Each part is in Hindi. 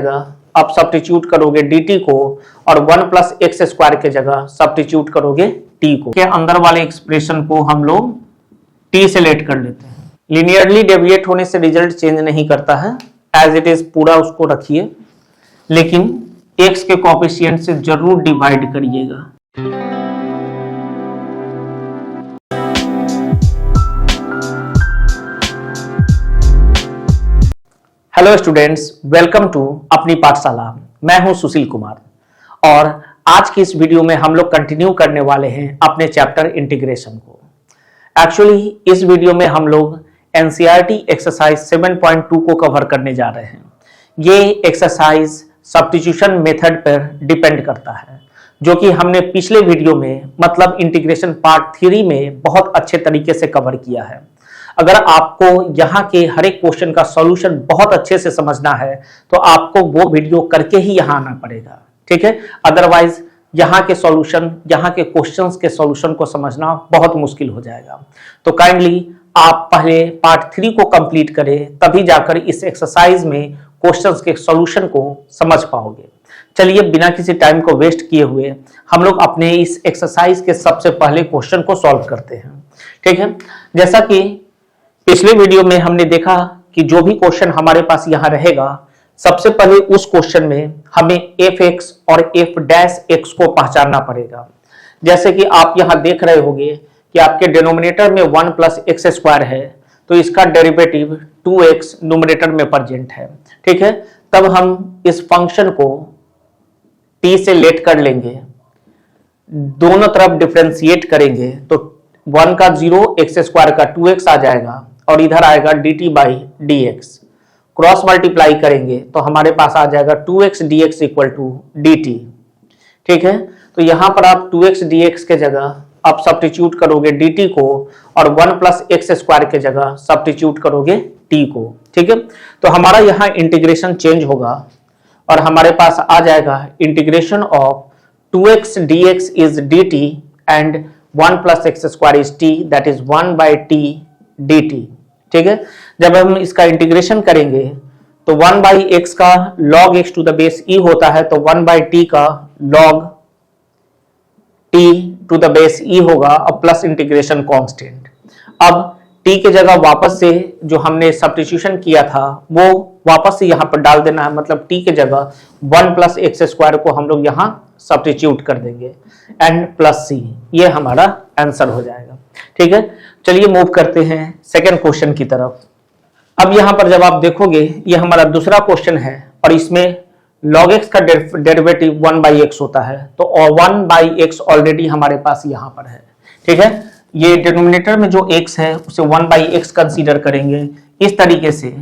अब सब्स्टिट्यूट करोगे dt को और 1 प्लस एक्स स्क्वायर के जगह सब्स्टिट्यूट करोगे t को। के अंदर वाले एक्सप्रेशन को हम लोग t से लेट कर लेते हैं। लीनियरली डेविएट होने से रिजल्ट चेंज नहीं करता है, एज इट इज पूरा उसको रखिए, लेकिन x के कोएफिशिएंट से जरूर डिवाइड करिएगा। हेलो स्टूडेंट्स, वेलकम टू अपनी पाठशाला। मैं हूं सुशील कुमार और आज की इस वीडियो में हम लोग कंटिन्यू करने वाले हैं अपने चैप्टर इंटीग्रेशन को। एक्चुअली इस वीडियो में हम लोग एनसीईआरटी एक्सरसाइज 7.2 को कवर करने जा रहे हैं। ये एक्सरसाइज सब्स्टिट्यूशन मेथड पर डिपेंड करता है, जो कि हमने पिछले वीडियो में मतलब इंटीग्रेशन पार्ट 3 में बहुत अच्छे तरीके से कवर किया है। अगर आपको यहाँ के हर एक क्वेश्चन का सॉल्यूशन बहुत अच्छे से समझना है तो आपको वो वीडियो करके ही यहाँ आना पड़ेगा, ठीक है। अदरवाइज यहाँ के सॉल्यूशन, यहाँ के क्वेश्चंस के सॉल्यूशन को समझना बहुत मुश्किल हो जाएगा। तो काइंडली आप पहले पार्ट 3 को कंप्लीट करें, तभी जाकर इस एक्सरसाइज में क्वेश्चंस के सॉल्यूशन को समझ पाओगे। चलिए बिना किसी टाइम को वेस्ट किए हुए हम लोग अपने इस एक्सरसाइज के सबसे पहले क्वेश्चन को सॉल्व करते हैं, ठीक है। जैसा कि पिछले वीडियो में हमने देखा कि जो भी क्वेश्चन हमारे पास यहाँ रहेगा, सबसे पहले उस क्वेश्चन में हमें f(x) और f' को पहचानना पड़ेगा। जैसे कि आप यहाँ देख रहे होंगे कि आपके डिनोमिनेटर में 1 प्लस एक्स स्क्वायर है, तो इसका डेरिवेटिव 2x न्यूमरेटर में प्रेजेंट है, ठीक है। तब हम इस फंक्शन को t से लेट कर लेंगे, दोनों तरफ डिफरेंशिएट करेंगे तो 1 का 0, एक्स स्क्वायर का 2x आ जाएगा और इधर आएगा dt by dx। Cross multiply करेंगे तो हमारे पास आ जाएगा 2x dx equal to dt, ठीक है। तो यहां पर आप 2x dx के जगह आप सब्स्टिट्यूट करोगे dt को और 1 प्लस एक्स स्क्वायर के जगह सब्स्टिट्यूट करोगे t को, ठीक है। तो हमारा यहाँ इंटीग्रेशन चेंज होगा और हमारे पास आ जाएगा integration of 2x dx is dt and 1 plus x square is t, that is 1 by t dt, ठीक है। जब हम इसका इंटीग्रेशन करेंगे तो 1 बाई एक्स का log x to the base e होता है, तो 1 बाई t का log t to the base e होगा और प्लस इंटीग्रेशन कांस्टेंट। अब t के जगह वापस से जो हमने सब्स्टिट्यूशन किया था वो वापस से यहाँ पर डाल देना है, मतलब t के जगह 1 प्लस एक्स स्क्वायर को हम लोग यहाँ सब्स्टिट्यूट कर देंगे एंड प्लस c, ये हमारा आंसर हो जाएगा, ठीक है। चलिए मूव करते हैं सेकंड क्वेश्चन की तरफ। अब यहाँ पर जब आप देखोगे ये हमारा दूसरा क्वेश्चन है और इसमें log x का डेरिवेटिव 1 बाई एक्स होता है, तो 1 बाई एक्स ऑलरेडी हमारे पास यहाँ पर है, ठीक है। ये डिनोमिनेटर में जो x है उसे 1 बाई एक्स कंसीडर करेंगे। इस तरीके से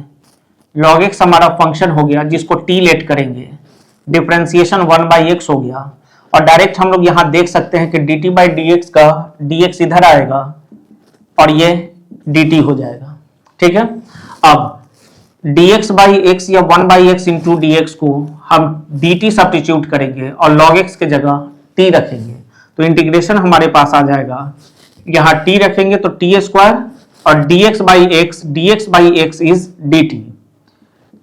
log x हमारा फंक्शन हो गया जिसको t लेट करेंगे, डिफरेंशिएशन 1 बाई एक्स हो गया और डायरेक्ट हम लोग यहाँ देख सकते हैं कि dt बाई dx का dx इधर आएगा और ये dt हो जाएगा, ठीक है। अब dx बाई एक्स या 1 बाई एक्स इंटू dx को हम dt सब्स्टिट्यूट करेंगे और log x के जगह t रखेंगे, तो इंटीग्रेशन हमारे पास आ जाएगा, यहाँ t रखेंगे तो t स्क्वायर और dx by x is dt,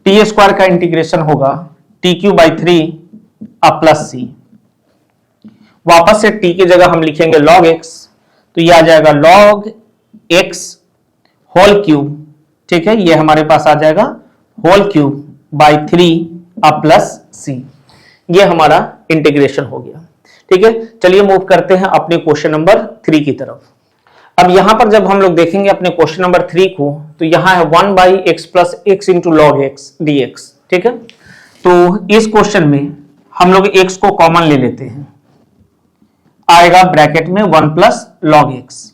t square का इंटीग्रेशन होगा t क्यू बाई 3 अब प्लस c। वापस से t की जगह हम लिखेंगे log x, तो ये आ जाएगा log x होल क्यूब, ठीक है। ये हमारे पास आ जाएगा होल क्यूब बाई 3 अब प्लस c, ये हमारा इंटीग्रेशन हो गया, ठीक है। चलिए मूव करते हैं अपने क्वेश्चन नंबर 3 की तरफ। अब यहां पर जब हम लोग देखेंगे अपने क्वेश्चन नंबर 3 को, तो यहां है 1 by x plus x into log x dx, ठीक है। तो इस क्वेश्चन में हम लोग x को कॉमन ले लेते हैं, आएगा ब्रैकेट में 1 प्लस लॉग एक्स।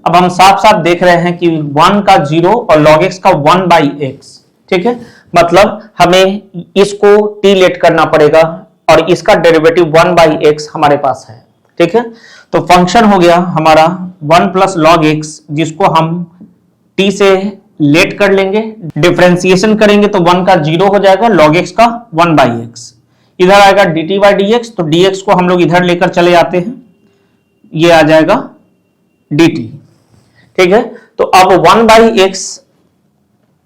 अब हम साफ साफ देख रहे हैं कि 1 का 0 और log x का 1 बाई एक्स, ठीक है। मतलब हमें इसको t लेट करना पड़ेगा और इसका डेरिवेटिव 1 बाई एक्स हमारे पास है, ठीक है। तो फंक्शन हो गया हमारा 1 प्लस लॉग एक्स, जिसको हम t से लेट कर लेंगे, डिफरेंशिएशन करेंगे तो 1 का 0 हो जाएगा, log x का 1 बाई एक्स, इधर आएगा dt बाई dx, तो dx को हम लोग इधर लेकर चले आते हैं, ये आ जाएगा dt, ठीक है। तो अब 1 बाई एक्स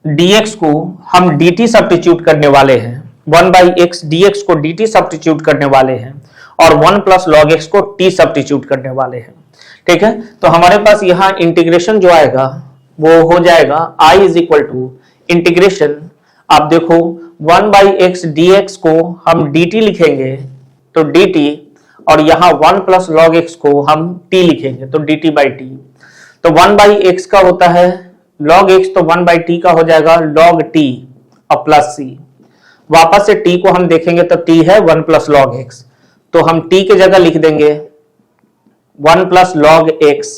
dx को हम dt सब्स्टिट्यूट करने वाले हैं, 1 बाई एक्स डी एक्स को डी टी सब्स्टिट्यूट करने वाले हैं और 1 प्लस लॉग एक्स को टी सब्स्टिट्यूट करने वाले हैं। ठीक है, तो हमारे पास यहाँ इंटीग्रेशन जो आएगा वो हो जाएगा I is equal to integration, आप देखो 1 बाई एक्स डी एक्स को हम डी टी लिखेंगे तो डी टी, और यहाँ 1 प्लस लॉग एक्स को हम टी लिखेंगे तो डी टी बाई टी। तो 1 बाई एक्स का होता है लॉग एक्स, तो 1 बाई टी का हो जाएगा लॉग टी और प्लस सी। वापस से टी को हम देखेंगे तो टी है 1 प्लस लॉग एक्स, तो हम टी के जगह लिख देंगे 1 प्लस लॉग एक्स,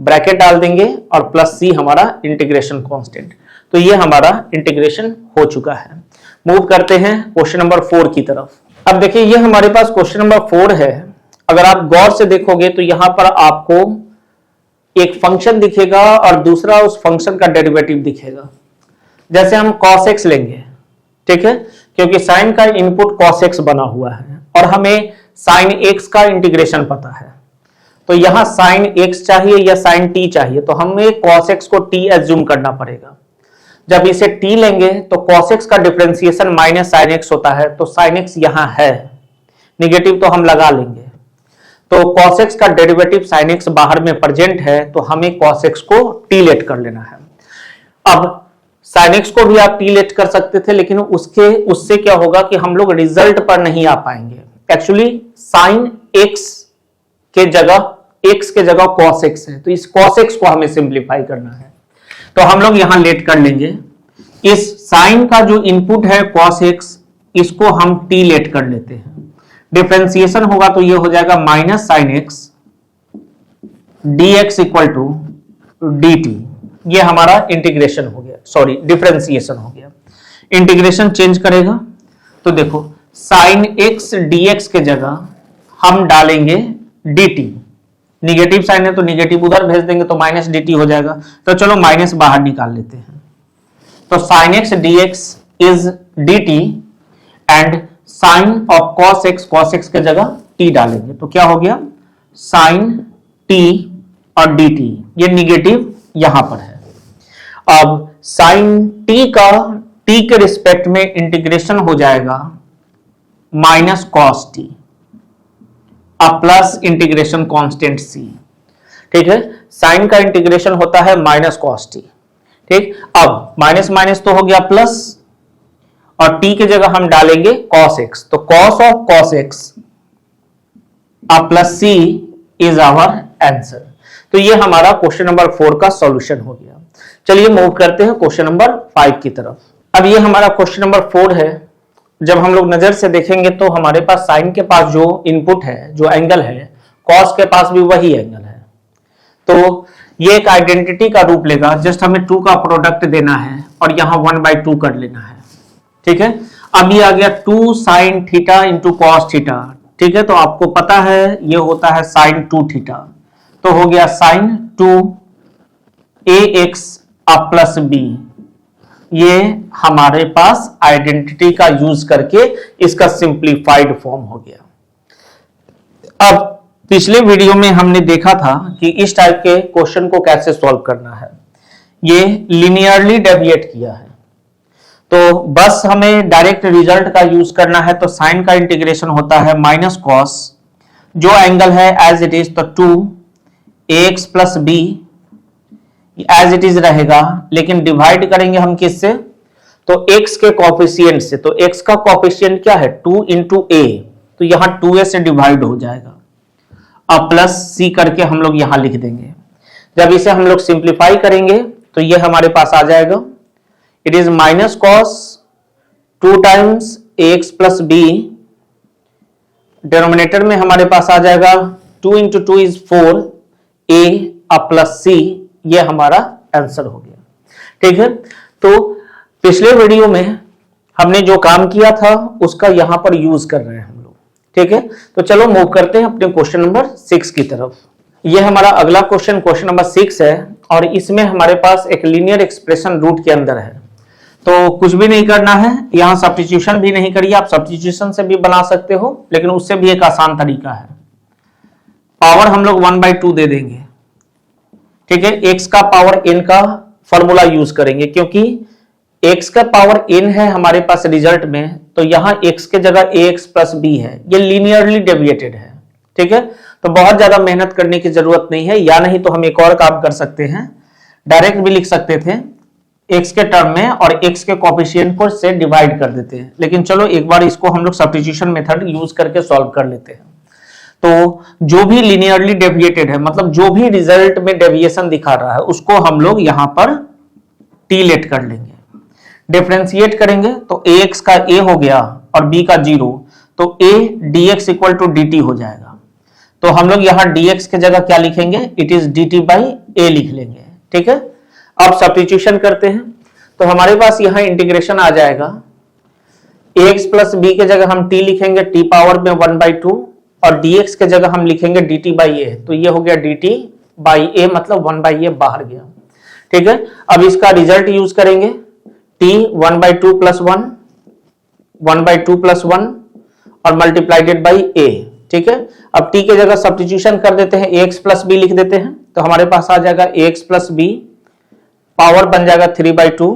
ब्रैकेट डाल देंगे और प्लस सी हमारा इंटीग्रेशन कांस्टेंट। तो ये हमारा इंटीग्रेशन हो चुका है। मूव करते हैं क्वेश्चन नंबर 4 की तरफ। अब देखिए ये हमारे पास क्वेश्चन नंबर 4 है। अगर आप गौर से देखोगे तो यहां पर आपको एक फंक्शन दिखेगा और दूसरा उस फंक्शन का डेरिवेटिव दिखेगा। जैसे हम cos x लेंगे, ठीक है, क्योंकि साइन का इनपुट cos x बना हुआ है और हमें साइन x का इंटीग्रेशन पता है, तो यहां साइन x चाहिए या साइन t चाहिए, तो हमें cos x को t एज्यूम करना पड़ेगा। जब इसे t लेंगे तो cos x का डिफरेंशिएशन माइनस साइन x होता है, तो साइन x यहां है, निगेटिव तो हम लगा लेंगे, तो cos x का डेरिवेटिव sin x बाहर में प्रेजेंट है, तो हमें cos x को t लेट कर लेना है। अब sin x को भी आप t लेट कर सकते थे, लेकिन उससे क्या होगा कि हम लोग रिजल्ट पर नहीं आ पाएंगे। एक्चुअली sin x के जगह cos x है, तो इस cos x को हमें सिंप्लीफाई करना है, तो हम लोग यहां लेट कर लेंगे। इस sin का जो इनपुट है cos x, इसको हम t लेट कर लेते हैं। डिफरेंशिएशन होगा तो ये हो जाएगा minus sine x d x equal to D t. ये हमारा इंटीग्रेशन हो गया, सॉरी डिफरेंशिएशन हो गया। इंटीग्रेशन चेंज करेगा तो देखो साइन एक्स डी एक्स के जगह हम डालेंगे डी टी, निगेटिव साइन है तो निगेटिव उधर भेज देंगे तो माइनस डी टी हो जाएगा। तो चलो माइनस बाहर निकाल लेते हैं, तो sine x d x is d t and sine of cos x के जगह t डालेंगे, तो क्या हो गया साइन t और dt, ये निगेटिव यहां पर है। अब साइन t का t के रिस्पेक्ट में इंटीग्रेशन हो जाएगा माइनस cos t अब प्लस इंटीग्रेशन कांस्टेंट c। ठीक है, साइन का इंटीग्रेशन होता है माइनस cos t। ठीक, अब माइनस माइनस तो हो गया प्लस, और t के जगह हम डालेंगे cos x, तो cos ऑफ cos x अब plus c is our answer. तो ये हमारा क्वेश्चन नंबर 4 का सॉल्यूशन हो गया। चलिए मूव करते हैं क्वेश्चन नंबर 5 की तरफ। अब ये हमारा क्वेश्चन नंबर 4 है। जब हम लोग नजर से देखेंगे तो हमारे पास साइन के पास जो इनपुट है, जो एंगल है, cos के पास भी वही एंगल है, तो ये एक आइडेंटिटी का रूप लेगा। जस्ट हमें 2 का प्रोडक्ट देना है और यहां 1/2 कर लेना है। ठीक है, अब ये आ गया 2 sine theta into cos theta. ठीक है, तो आपको पता है ये होता है साइन 2 थीटा, तो हो गया साइन 2 ax अब प्लस b। ये हमारे पास आइडेंटिटी का यूज करके इसका सिंप्लीफाइड फॉर्म हो गया। अब पिछले वीडियो में हमने देखा था कि इस टाइप के क्वेश्चन को कैसे सॉल्व करना है, ये लिनियरली डेविएट किया है, तो बस हमें डायरेक्ट रिजल्ट का यूज करना है। तो साइन का इंटीग्रेशन होता है माइनस कॉस, जो एंगल है एज इट इज, तो 2 ax plus b as it is रहेगा, लेकिन डिवाइड करेंगे हम किससे, तो x के कोफिशिएंट से। तो x का कोफिशिएंट क्या है 2 इंटू a, तो यहां 2a से डिवाइड हो जाएगा, अब प्लस c करके हम लोग यहां लिख देंगे। जब इसे हम लोग सिंप्लीफाई करेंगे तो ये हमारे पास आ जाएगा, it is minus cos 2 times ax plus b, denominator में हमारे पास आ जाएगा 2 इंटू 2 इज 4 a अब प्लस c, ये हमारा आंसर हो गया। ठीक है, तो पिछले वीडियो में हमने जो काम किया था उसका यहां पर यूज कर रहे हैं हम लोग। ठीक है, तो चलो मूव करते हैं अपने क्वेश्चन नंबर 6 की तरफ। ये हमारा अगला क्वेश्चन क्वेश्चन नंबर 6 है और इसमें हमारे पास एक लीनियर एक्सप्रेशन रूट के अंदर है, तो कुछ भी नहीं करना है, यहां सब्स्टिट्यूशन भी नहीं करिए। आप सब्स्टिट्यूशन से भी बना सकते हो, लेकिन उससे भी एक आसान तरीका है। पावर हम लोग 1/2 दे देंगे। ठीक है, x का पावर n का फॉर्मूला यूज करेंगे, क्योंकि x का पावर n है हमारे पास रिजल्ट में, तो यहां x के जगह ax प्लस b है, ये लीनियरली डेविएटेड है। ठीक है, तो बहुत ज्यादा मेहनत करने की जरूरत नहीं है, या नहीं तो हम एक और काम कर सकते हैं, डायरेक्ट भी लिख सकते थे x के टर्म में और x के कोफिशिएंट को से डिवाइड कर देते हैं, लेकिन चलो एक बार इसको हम लोग सब्स्टिट्यूशन मेथड यूज करके सॉल्व कर लेते हैं। तो जो भी लीनियरली डेविएटेड है, मतलब जो भी रिजल्ट में डेविएशन दिखा रहा है, उसको हम लोग यहां पर t लेट कर लेंगे, डिफरेंशिएट करेंगे तो ax का a हो गया और b का 0, तो a dx equal to dt हो जाएगा। तो हम लोग यहां dx के जगह क्या लिखेंगे, it is dt by a लिख लेंगे। ठीक है, अब सब्स्टिट्यूशन करते हैं, तो हमारे पास यहां इंटीग्रेशन आ जाएगा, ax प्लस b के जगह हम t लिखेंगे t पावर में 1/2 और dx के जगह हम लिखेंगे dt बाई a, तो ये हो गया dt बाई a, मतलब 1/a बाहर गया। ठीक है, अब इसका रिजल्ट यूज करेंगे, t 1/2 प्लस 1, 1/2 प्लस 1 और मल्टीप्लाइडेड बाई a। ठीक है, अब t के जगह सब्स्टिट्यूशन कर देते हैं, ax प्लस b लिख देते हैं, तो हमारे पास आ जाएगा ax प्लस b, पावर बन जाएगा 3/2,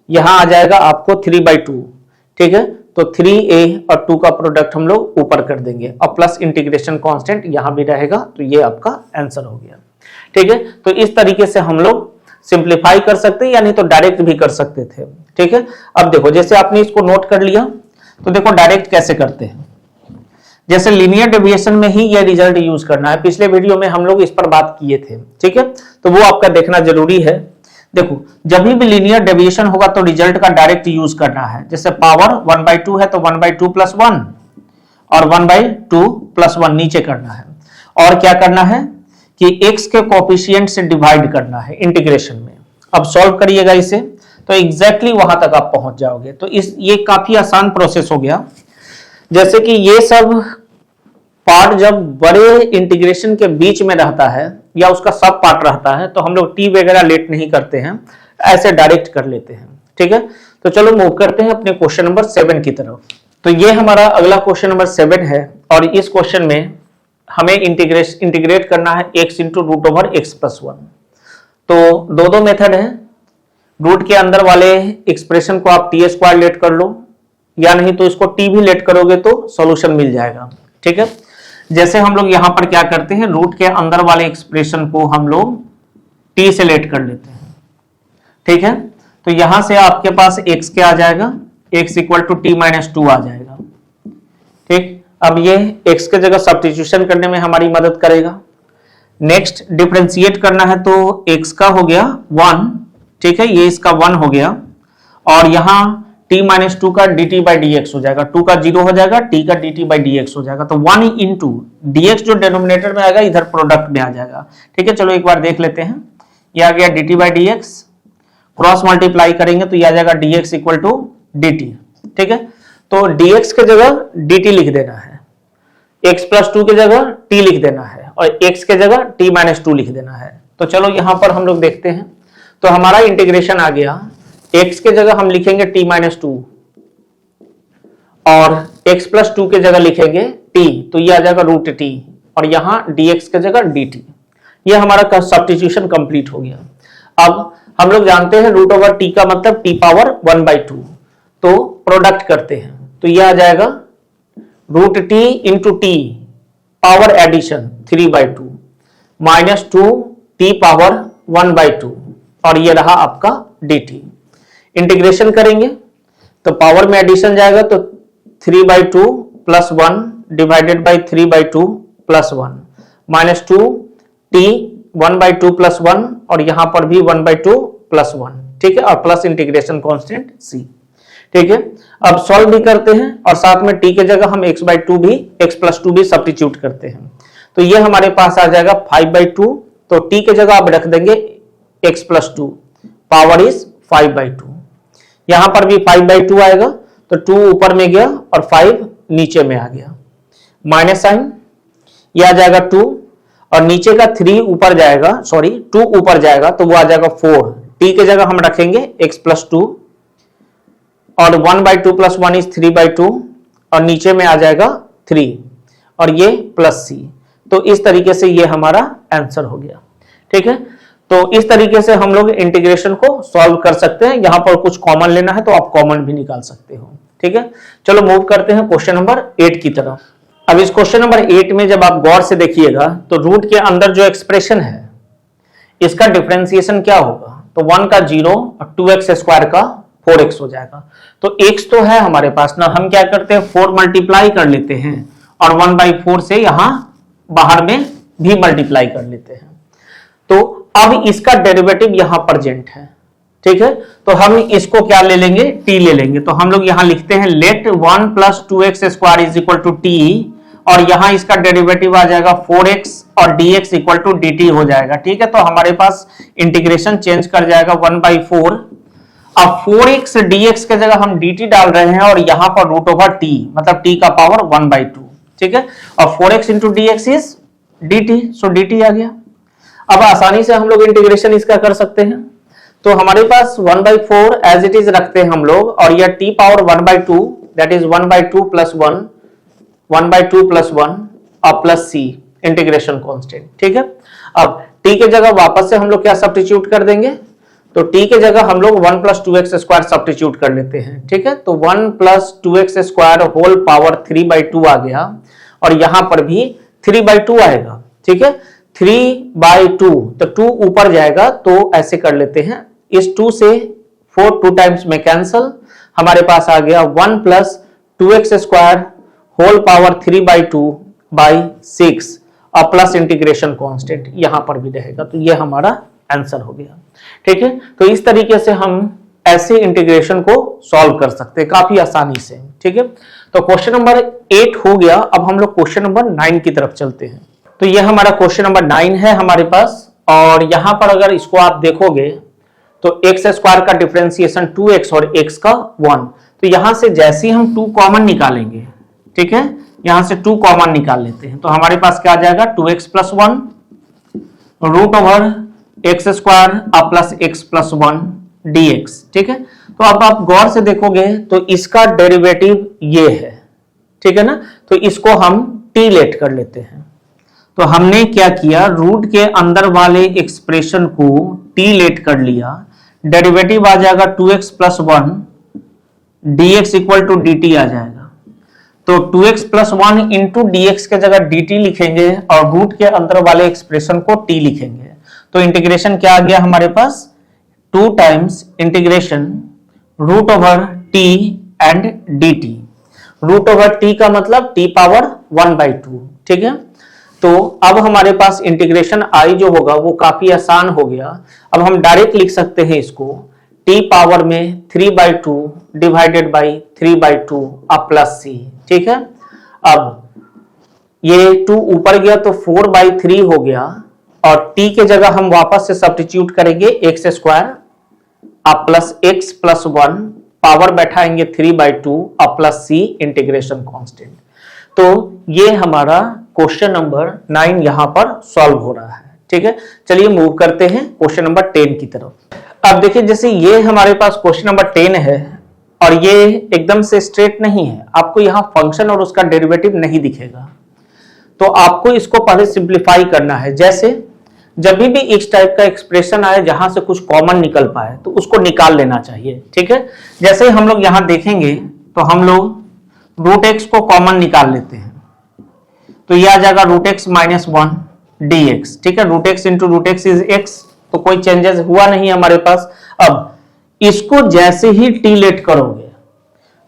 यहां आ जाएगा आपको 3/2। ठीक है, तो 3a और 2 का प्रोडक्ट हम लोग ऊपर कर देंगे और प्लस इंटीग्रेशन कांस्टेंट यहां भी रहेगा, तो ये आपका आंसर हो गया। ठीक है, तो इस तरीके से हम लोग सिंप्लीफाई कर सकते हैं, यानी तो डायरेक्ट भी कर सकते थे। ठीक है, अब देखो जैसे आपने इसको नोट कर लिया, तो देखो डायरेक्ट कैसे करते हैं, जैसे लीनियर डेविएशन में ही ये रिजल्ट यूज करना है, पिछले वीडियो में हम लोग इस पर बात किए थे। ठीक है, तो वो आपका देखना जरूरी है। देखो जब भी लीनियर डेविएशन होगा तो रिजल्ट का डायरेक्ट यूज करना है, जैसे पावर 1/2 है तो 1/2 प्लस 1 और 1/2 प्लस 1 नीचे करना है, और क्या करना है कि x के कोफिशिएंट से डिवाइड करना है इंटीग्रेशन में। अब सॉल्व करिएगा इसे, तो एग्जैक्टली वहां तक आप पहुंच जाओगे। तो ये काफी आसान प्रोसेस हो गया। जैसे कि ये सब पार्ट जब बड़े इंटीग्रेशन के बीच में रहता है या उसका सब पार्ट रहता है, तो हम लोग टी वगैरह लेट नहीं करते हैं, ऐसे डायरेक्ट कर लेते हैं। ठीक है, तो चलो मूव करते हैं अपने क्वेश्चन नंबर 7 की तरफ। तो ये हमारा अगला क्वेश्चन नंबर 7 है, और इस क्वेश्चन में हमें इंटीग्रेट करना है x into root over x plus 1। तो दो मेथड है, रूट के अंदर वाले एक्सप्रेशन को आप t स्क्वायर लेट कर लो, या नहीं तो इसको t भी लेट करोगे तो सॉल्यूशन मिल जाएगा। ठीक है, जैसे हम लोग यहां पर क्या करते हैं, रूट के अंदर वाले एक्सप्रेशन को हम लोग t से लेट कर लेते हैं। ठीक है, तो यहां से आपके पास x क्या आ जाएगा, x equal to t minus 2 आ जाएगा। ठीक, अब ये x के जगह सब्स्टिट्यूशन करने में हमारी मदद करेगा। नेक्स्ट डिफरेंशिएट करना है, तो x का हो गया 1, ठीक है, ये इसका 1 हो गया, और यहां t माइनस 2 का dt बाई dx हो जाएगा, 2 का 0 हो जाएगा, t का dt बाई dx हो जाएगा। तो 1 इंटू dx जो डिनोमिनेटर में आएगा इधर प्रोडक्ट में आ जाएगा। ठीक है, चलो एक बार देख लेते हैं, ये आ गया dt by dx, cross multiply करेंगे तो ये आ जाएगा dx इक्वल टू dt। ठीक है, तो dx के जगह dt लिख देना है, x प्लस 2 के जगह t लिख देना है, और x के जगह t माइनस 2 लिख देना है। तो चलो यहां पर हम लोग देखते हैं, तो हमारा इंटीग्रेशन आ गया, x के जगह हम लिखेंगे t माइनस 2 और x प्लस 2 के जगह लिखेंगे t, तो ये आ जाएगा रूट t, और यहां dx के जगह dt। ये हमारा सब्स्टिट्यूशन कंप्लीट हो गया। अब हम लोग जानते हैं रूट ओवर t का मतलब t पावर 1/2, तो प्रोडक्ट करते हैं, तो ये आ जाएगा root t into t power addition 3/2 minus 2 t power 1/2, और ये रहा आपका dt। इंटीग्रेशन करेंगे तो पावर में एडिशन जाएगा, तो 3/2 plus 1 divided by 3/2 plus 1 minus 2 t 1/2 plus 1, और यहां पर भी 1/2 प्लस 1। ठीक है, और प्लस इंटीग्रेशन कांस्टेंट c। ठीक है, अब सॉल्व भी करते हैं, और साथ में t के जगह हम x/2 भी x प्लस 2 भी सब्स्टिट्यूट करते हैं, तो ये हमारे पास आ जाएगा 5/2, तो t के जगह आप रख देंगे x प्लस 2, पावर इज 5/2, यहां पर भी 5/2 आएगा, तो 2 ऊपर में गया और 5 नीचे में आ गया, माइनस साइन, ये आ जाएगा 2, और नीचे का 3 ऊपर जाएगा, सॉरी 2 ऊपर जाएगा, तो वो आ जाएगा 4, t के जगह हम रखेंगे x प्लस 2, और 1/2 प्लस 1 इज 3/2, और नीचे में आ जाएगा 3, और ये प्लस c। तो इस तरीके से ये हमारा आंसर हो गया। ठीक है, तो इस तरीके से हम लोग इंटीग्रेशन को सॉल्व कर सकते हैं। यहां पर कुछ कॉमन लेना है तो आप कॉमन भी निकाल सकते हो। ठीक है, चलो मूव करते हैं क्वेश्चन नंबर 8 की तरफ। अब इस क्वेश्चन नंबर 8 में जब आप गौर से देखिएगा तो रूट के अंदर जो एक्सप्रेशन है इसका डिफरेंशिएशन क्या होगा, तो 1 का 0 और 2x स्क्वायर का 4x हो जाएगा। तो x तो है हमारे पास ना, हम क्या करते हैं 4 मल्टीप्लाई कर लेते हैं और 1/4 से यहां बाहर में भी मल्टीप्लाई कर लेते हैं। तो अब इसका डेरिवेटिव यहां प्रेजेंट है। ठीक है, तो हम इसको क्या ले लेंगे, t ले लेंगे। तो हम लोग यहां लिखते हैं let 1 + 2x square is equal to t, और यहां इसका डेरिवेटिव आ जाएगा 4x और dx इक्वल टू dt हो जाएगा। ठीक है, तो हमारे पास इंटीग्रेशन चेंज कर जाएगा 1/4। अब 4x dx के जगह हम dt डाल रहे हैं और यहां पर √t मतलब t का पावर 1/2। ठीक है, और 4x into dx is dt, so dt आ गया। अब आसानी से हम लोग इंटीग्रेशन इसका कर सकते हैं। तो हमारे पास 1/4 एज इट इज रखते हैं हम लोग, और यह t पावर 1/2 दैट इज 1/2 + 1 1/2 + 1 और प्लस c इंटीग्रेशन कांस्टेंट। ठीक है, अब t के जगह वापस से हम लोग क्या सब्स्टिट्यूट कर देंगे, तो t के जगह हम लोग 1 + 2x स्क्वायर सब्स्टिट्यूट कर लेते हैं। ठीक है, तो 1 + 2x स्क्वायर होल पावर 3/2 आ गया, और यहां पर भी 3/2 आएगा। ठीक है, 3/2 तो 2 ऊपर जाएगा, तो ऐसे कर लेते हैं, इस 2 से 4 2 टाइम्स में कैंसल, हमारे पास आ गया 1 + 2x स्क्वायर होल पावर 3/2/6 और प्लस इंटीग्रेशन कांस्टेंट यहां पर भी रहेगा। तो ये हमारा आंसर हो गया। ठीक है, तो इस तरीके से हम ऐसे इंटीग्रेशन को सॉल्व कर सकते हैं काफी आसानी से। ठीक है, तो क्वेश्चन नंबर 8 हो गया। अब हम लोग क्वेश्चन नंबर 9 की तरफ चलते हैं। तो ये हमारा क्वेश्चन नंबर 9 है हमारे पास, और यहां पर अगर इसको आप देखोगे तो x स्क्वायर का डिफरेंशिएशन 2x और x का 1, तो यहां से जैसे ही हम 2 कॉमन निकालेंगे, ठीक है, यहां से 2 कॉमन निकाल लेते हैं, तो हमारे पास क्या आ जाएगा 2x + 1 √x square plus x + 1 dx। ठीक है, तो अब आप गौर से देखोगे तो इसका डेरिवेटिव ये है। ठीक है ना, तो इसको हम t लेट कर लेते हैं। तो हमने क्या किया, रूट के अंदर वाले एक्सप्रेशन को t लेट कर लिया, डेरिवेटिव आ जाएगा 2x + 1 dx equal to dt आ जाएगा। तो 2x + 1 इंटू dx के जगह dt लिखेंगे और रूट के अंदर वाले एक्सप्रेशन को t लिखेंगे। तो इंटीग्रेशन क्या आ गया हमारे पास, 2 times integration √t and dt। √t का मतलब t पावर 1/2। ठीक है, तो अब हमारे पास इंटीग्रेशन i जो होगा वो काफी आसान हो गया। अब हम डायरेक्ट लिख सकते हैं इसको t पावर में 3/2 डिवाइडेड बाई 3/2 अब प्लस c। ठीक है, अब ये 2 ऊपर गया तो 4/3 हो गया, और t के जगह हम वापस से सब्स्टिट्यूट करेंगे x स्क्वायर अब प्लस x + 1 पावर बैठाएंगे 3/2 अब प्लस c इंटीग्रेशन कांस्टेंट। तो ये हमारा क्वेश्चन नंबर 9 यहां पर सॉल्व हो रहा है। ठीक है, चलिए मूव करते हैं क्वेश्चन नंबर 10 की तरफ। अब देखिए, जैसे ये हमारे पास क्वेश्चन नंबर 10 है और ये एकदम से स्ट्रेट नहीं है, आपको यहां फंक्शन और उसका डेरिवेटिव नहीं दिखेगा, तो आपको इसको पहले सिंप्लीफाई करना है। जैसे जब भी इस टाइप का एक्सप्रेशन आए जहां से कुछ कॉमन निकल पाए तो उसको निकाल लेना चाहिए। ठीक है, जैसे हम लोग यहां देखेंगे तो हम लोग √x को कॉमन निकाल लेते हैं, तो यह आ जाएगा √x - 1 dx। ठीक है, √x into √x is x, तो कोई चेंजेस हुआ नहीं हमारे पास। अब इसको जैसे ही t लेट करोगे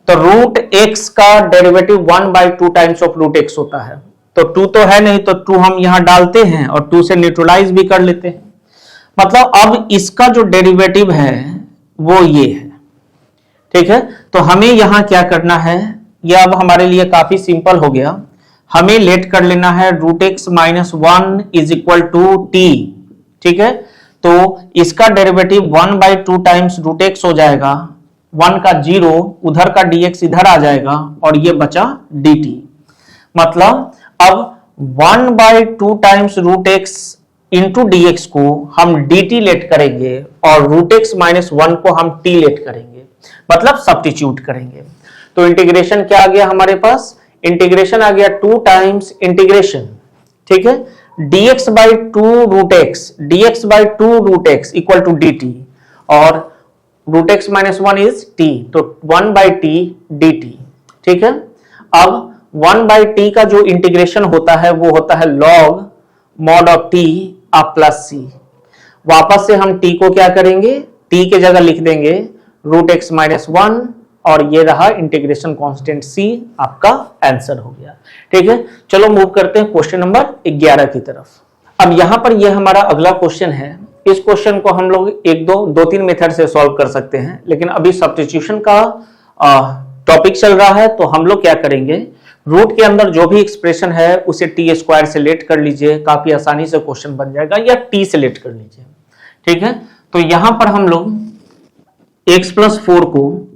तो √x का डेरिवेटिव 1/2 टाइम्स ऑफ √x होता है, तो 2 तो है नहीं, तो 2 हम यहां डालते हैं और 2 से न्यूट्रलाइज भी कर लेते हैं। मतलब अब इसका जो डेरिवेटिव है वो ये है। ठीक है, तो हमें यहां क्या करना है, यह अब हमारे लिए काफी सिंपल हो गया। हमें लेट कर लेना है √x - 1 is equal to t। ठीक है, तो इसका डेरिवेटिव 1/2 टाइम्स √x हो जाएगा, 1 का 0 उधर का dx इधर आ जाएगा और ये बचा dt। मतलब अब 1/2 टाइम्स √x इंटू dx को हम dt लेट करेंगे और √x - 1 को हम t लेट करेंगे, मतलब सब्स्टिट्यूट करेंगे। तो इंटीग्रेशन क्या आ गया हमारे पास, इंटीग्रेशन आ गया 2 टाइम्स इंटीग्रेशन, ठीक है, dx by two root X equal to D T, और root X minus one is T, तो 1/t dt। ठीक है, अब 1/t का जो इंटीग्रेशन होता है वो होता है log mod ऑफ t अब प्लस सी। वापस से हम t को क्या करेंगे, t के जगह लिख देंगे रूट एक्स माइनस वन, और ये रहा इंटीग्रेशन कांस्टेंट c, आपका आंसर हो गया। ठीक है, चलो मूव करते हैं क्वेश्चन नंबर 11 की तरफ। अब यहां पर ये हमारा अगला क्वेश्चन है। इस क्वेश्चन को हम लोग दो तीन मेथड से सॉल्व कर सकते हैं, लेकिन अभी सब्स्टिट्यूशन का टॉपिक चल रहा है, तो हम लोग क्या करेंगे, रूट के अंदर जो भी एक्सप्रेशन है उसे टी स्क्वायर से लेट कर लीजिए, काफी आसानी से क्वेश्चन बन जाएगा, या टी से लेट कर लीजिए। ठीक है, तो यहां पर हम लोग x प्लस 4 को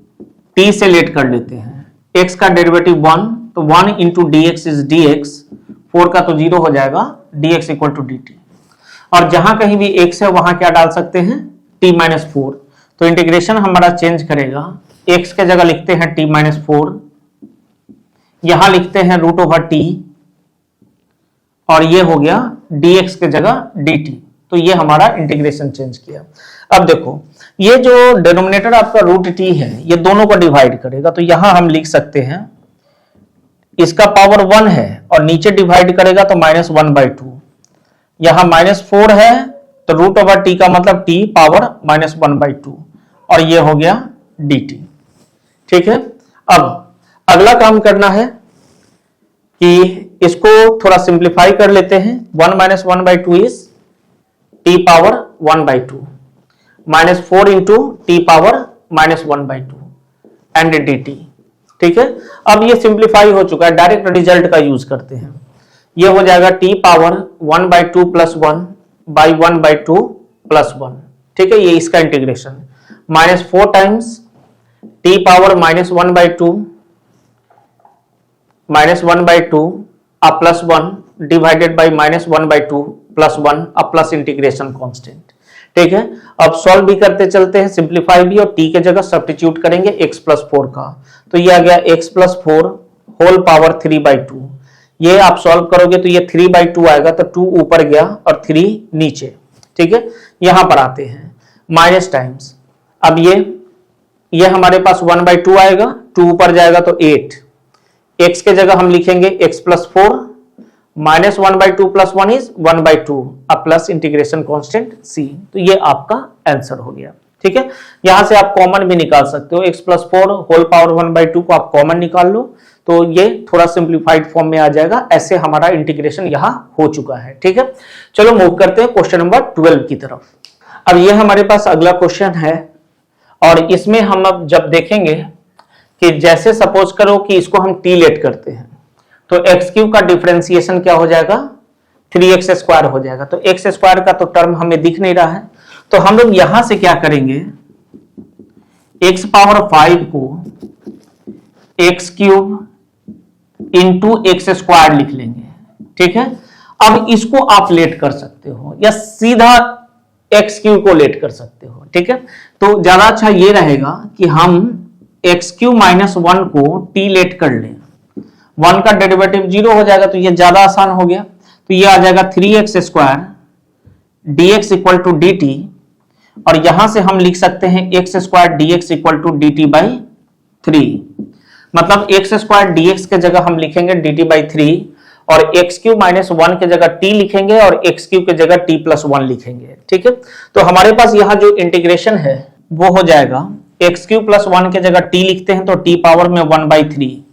t से लेट कर लेते हैं। x का डेरिवेटिव 1, तो 1 into D x is D x, 4 का तो 0 हो जाएगा, dx इक्वल टू dt। और जहां कहीं भी x है वहां क्या डाल सकते हैं, t माइनस 4, तो इंटीग्रेशन हमारा चेंज करेगा, x के जगह लिखते हैं t माइनस 4, यहां लिखते हैं रूट ओवर t, और ये हो गया dx के जगह dt। तो ये हमारा इंटीग्रेशन चेंज किया। अब देखो, ये जो डिनोमिनेटर आपका रूट t है, ये दोनों को डिवाइड करेगा, तो यहां हम लिख सकते हैं इसका पावर 1 है, और नीचे डिवाइड करेगा तो -1/2। यहां -4 है, तो रूट ओवर t का मतलब t पावर -1/2, और ये हो गया dt। ठीक है, अब अगला काम करना है कि इसको थोड़ा सिंप्लीफाई कर लेते हैं। 1 - 1/2 is t power 1/2, -4 into t power -1/2 and dt। ठीक है, अब ये सिंप्लीफाई हो चुका है, डायरेक्ट रिजल्ट का यूज करते हैं। ये हो जाएगा t power 1/2 plus 1 by 1/2 plus 1। ठीक है, ये इसका इंटीग्रेशन, -4 टाइम्स t पावर -1/2 अब प्लस 1 डिवाइडेड बाई -1/2 प्लस 1 अब प्लस इंटीग्रेशन कांस्टेंट। ठीक है, अब सॉल्व भी करते चलते हैं, सिंप्लीफाई भी, और t के जगह सब्स्टिट्यूट करेंगे x प्लस 4 का, तो ये आ गया x प्लस 4 होल पावर 3/2। ये आप सॉल्व करोगे तो ये 3/2 आएगा, तो 2 ऊपर गया और 3 नीचे। ठीक है, यहां पर आते हैं माइनस टाइम्स, अब ये हमारे पास 1/2 आएगा, 2 ऊपर जाएगा तो 8, x के जगह हम लिखेंगे x प्लस 4, -1/2 प्लस 1 इज 1/2 अब प्लस इंटीग्रेशन कांस्टेंट c। तो ये आपका आंसर हो गया। ठीक है, यहां से आप कॉमन भी निकाल सकते हो, x प्लस 4 होल पावर 1/2 को आप कॉमन निकाल लो, तो ये थोड़ा सिंप्लीफाइड फॉर्म में आ जाएगा। ऐसे हमारा इंटीग्रेशन यहां हो चुका है। ठीक है, चलो मूव करते हैं क्वेश्चन नंबर 12 की तरफ। अब ये हमारे पास अगला क्वेश्चन है, और इसमें हम अब जब देखेंगे कि जैसे सपोज करो कि इसको हम t लेट करते हैं, तो एक्स क्यूब का डिफरेंशिएशन क्या हो जाएगा, 3x स्क्वायर हो जाएगा। तो x स्क्वायर का तो टर्म हमें दिख नहीं रहा है, तो हम लोग यहां से क्या करेंगे, x पावर 5 को x cube into x square लिख लेंगे। ठीक है, अब इसको आप लेट कर सकते हो, या सीधा एक्स क्यूब को लेट कर सकते हो। ठीक है, तो ज्यादा अच्छा ये रहेगा कि हम एक्स क्यूब -1 को t लेट कर लें, 1 का डेरिवेटिव 0 हो जाएगा, तो ये ज्यादा आसान हो गया। तो ये आ जाएगा 3x square dx equal to dt, और यहां से हम लिख सकते हैं x square dx equal to dt by 3, मतलब x स्क्वायर dx के जगह हम लिखेंगे dt बाई 3, और x क्यूब -1 के जगह t लिखेंगे, और x क्यूब के जगह t प्लस 1 लिखेंगे। ठीक है, तो हमारे पास यहाँ जो इंटीग्रेशन है वो हो जाएगा, x क्यूब प्लस 1 के जगह t लिखते हैं तो t पावर में 1/3,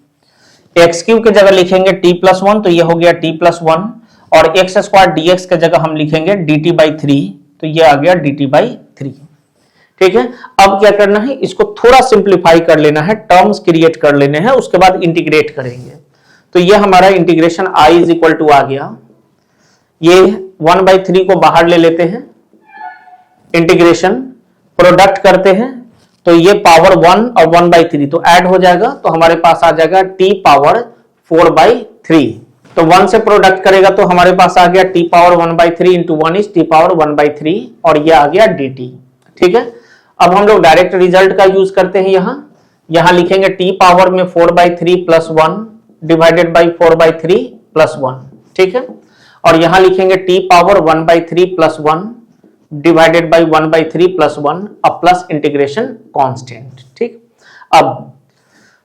एक्स क्यूब के जगह लिखेंगे t प्लस 1, तो ये हो गया t प्लस 1, और एक्स स्क्वायर dx के जगह हम लिखेंगे dt बाई 3, तो ये आ गया dt बाई 3। ठीक है, अब क्या करना है, इसको थोड़ा सिंप्लीफाई कर लेना है, टर्म्स क्रिएट कर लेने हैं, उसके बाद इंटीग्रेट करेंगे। तो ये हमारा integration i is equal to आ गया, ये 1/3 को बाहर ले लेते हैं, इंटीग्रेशन प्रोडक्ट करते हैं, तो ये पावर 1 और 1/3 तो ऐड हो जाएगा, तो हमारे पास आ जाएगा t पावर 4/3। तो 1 से प्रोडक्ट करेगा तो हमारे पास आ गया t power 1/3 into 1 is t power 1/3, और ये आ गया dt। ठीक है, अब हम लोग डायरेक्ट रिजल्ट का यूज करते हैं, यहां लिखेंगे t पावर में 4/3 प्लस 1 डिवाइडेड बाई 4/3 प्लस 1। ठीक है, और यहां लिखेंगे T power 1/3 plus 1 divided by 1/3 plus 1 अब प्लस इंटीग्रेशन कांस्टेंट। ठीक, अब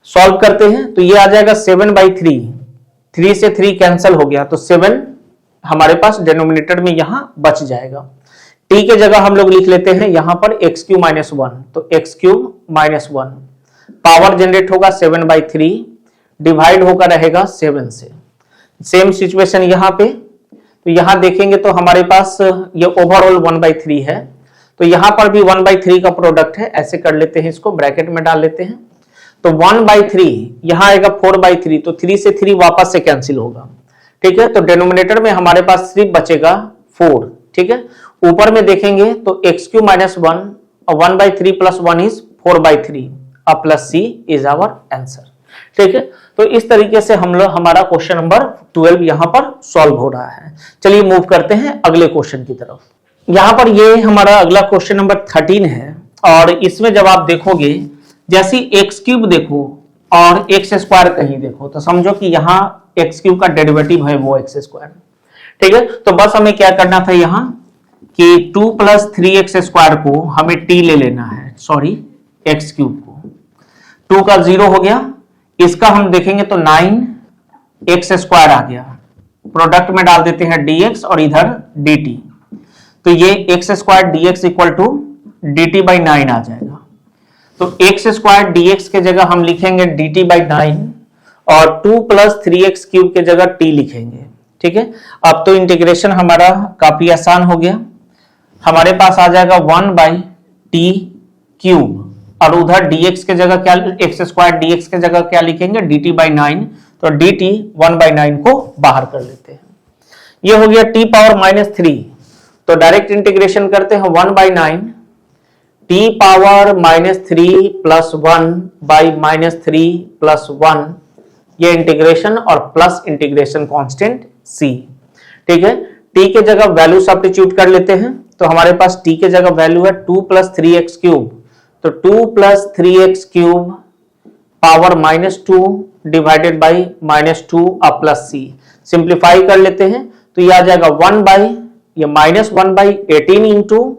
सॉल्व करते हैं तो ये आ जाएगा 7/3, 3 से 3 कैंसिल हो गया तो 7 हमारे पास डिनोमिनेटर में यहां बच जाएगा। टी के जगह हम लोग लिख लेते हैं यहां पर x³ - 1, तो x³ - 1 पावर जनरेट होगा 7/3 डिवाइड होकर रहेगा 7 से। सेम सिचुएशन यहां पे, तो यहां देखेंगे तो हमारे पास ये ओवरऑल 1/3 है, तो यहां पर भी 1/3 का प्रोडक्ट है, ऐसे कर लेते हैं, इसको ब्रैकेट में डाल लेते हैं। तो 1/3 यहां आएगा 4/3, तो 3 से 3 वापस से कैंसिल होगा। ठीक है, तो डिनोमिनेटर में हमारे पास सिर्फ बचेगा 4। ठीक है, ऊपर में देखेंगे तो x³ - 1 और 1/3 प्लस 1 इज 4/3 अब plus c is our answer. ठीक है, तो इस तरीके से हम लोग हमारा क्वेश्चन नंबर 12 यहां पर सॉल्व हो रहा है। चलिए मूव करते हैं अगले क्वेश्चन की तरफ। यहां पर ये हमारा अगला क्वेश्चन नंबर 13 है और इसमें जब आप देखोगे जैसे x³ देखो और x² कहीं देखो तो समझो कि यहां x³ का डेरिवेटिव है वो x²। ठीक है, तो बस हमें क्या करना था यहां कि 2 + 3x² को हमें t ले लेना है, सॉरी x³ को, 2 का 0 हो गया, इसका हम देखेंगे तो 9x² आ गया, प्रोडक्ट में डाल देते हैं dx और इधर dt, तो ये x² dx equal to dt/9 आ जाएगा। तो x² dx के जगह हम लिखेंगे dt/9 और 2 + 3x³ के जगह t लिखेंगे। ठीक है, अब तो इंटीग्रेशन हमारा काफी आसान हो गया, हमारे पास आ जाएगा 1/t³ और उधर dx के जगह क्या, x² dx के जगह क्या लिखेंगे dt/9, तो dt 1/9 को बाहर कर लेते हैं। ये हो गया t पावर -3, तो डायरेक्ट इंटीग्रेशन करते हैं 1/9 t पावर -3 प्लस 1/-3 प्लस 1, ये इंटीग्रेशन और प्लस इंटीग्रेशन कांस्टेंट c। ठीक है, t के जगह वैल्यू सब्स्टिट्यूट कर लेते हैं, तो हमारे पास t के जगह वैल्यू है 2 + 3x³, तो 2 + 3x³ पावर -2 डिवाइडेड बाई -2 अब प्लस c, सिंप्लीफाई कर लेते हैं तो ये आ जाएगा 1/18 इंटू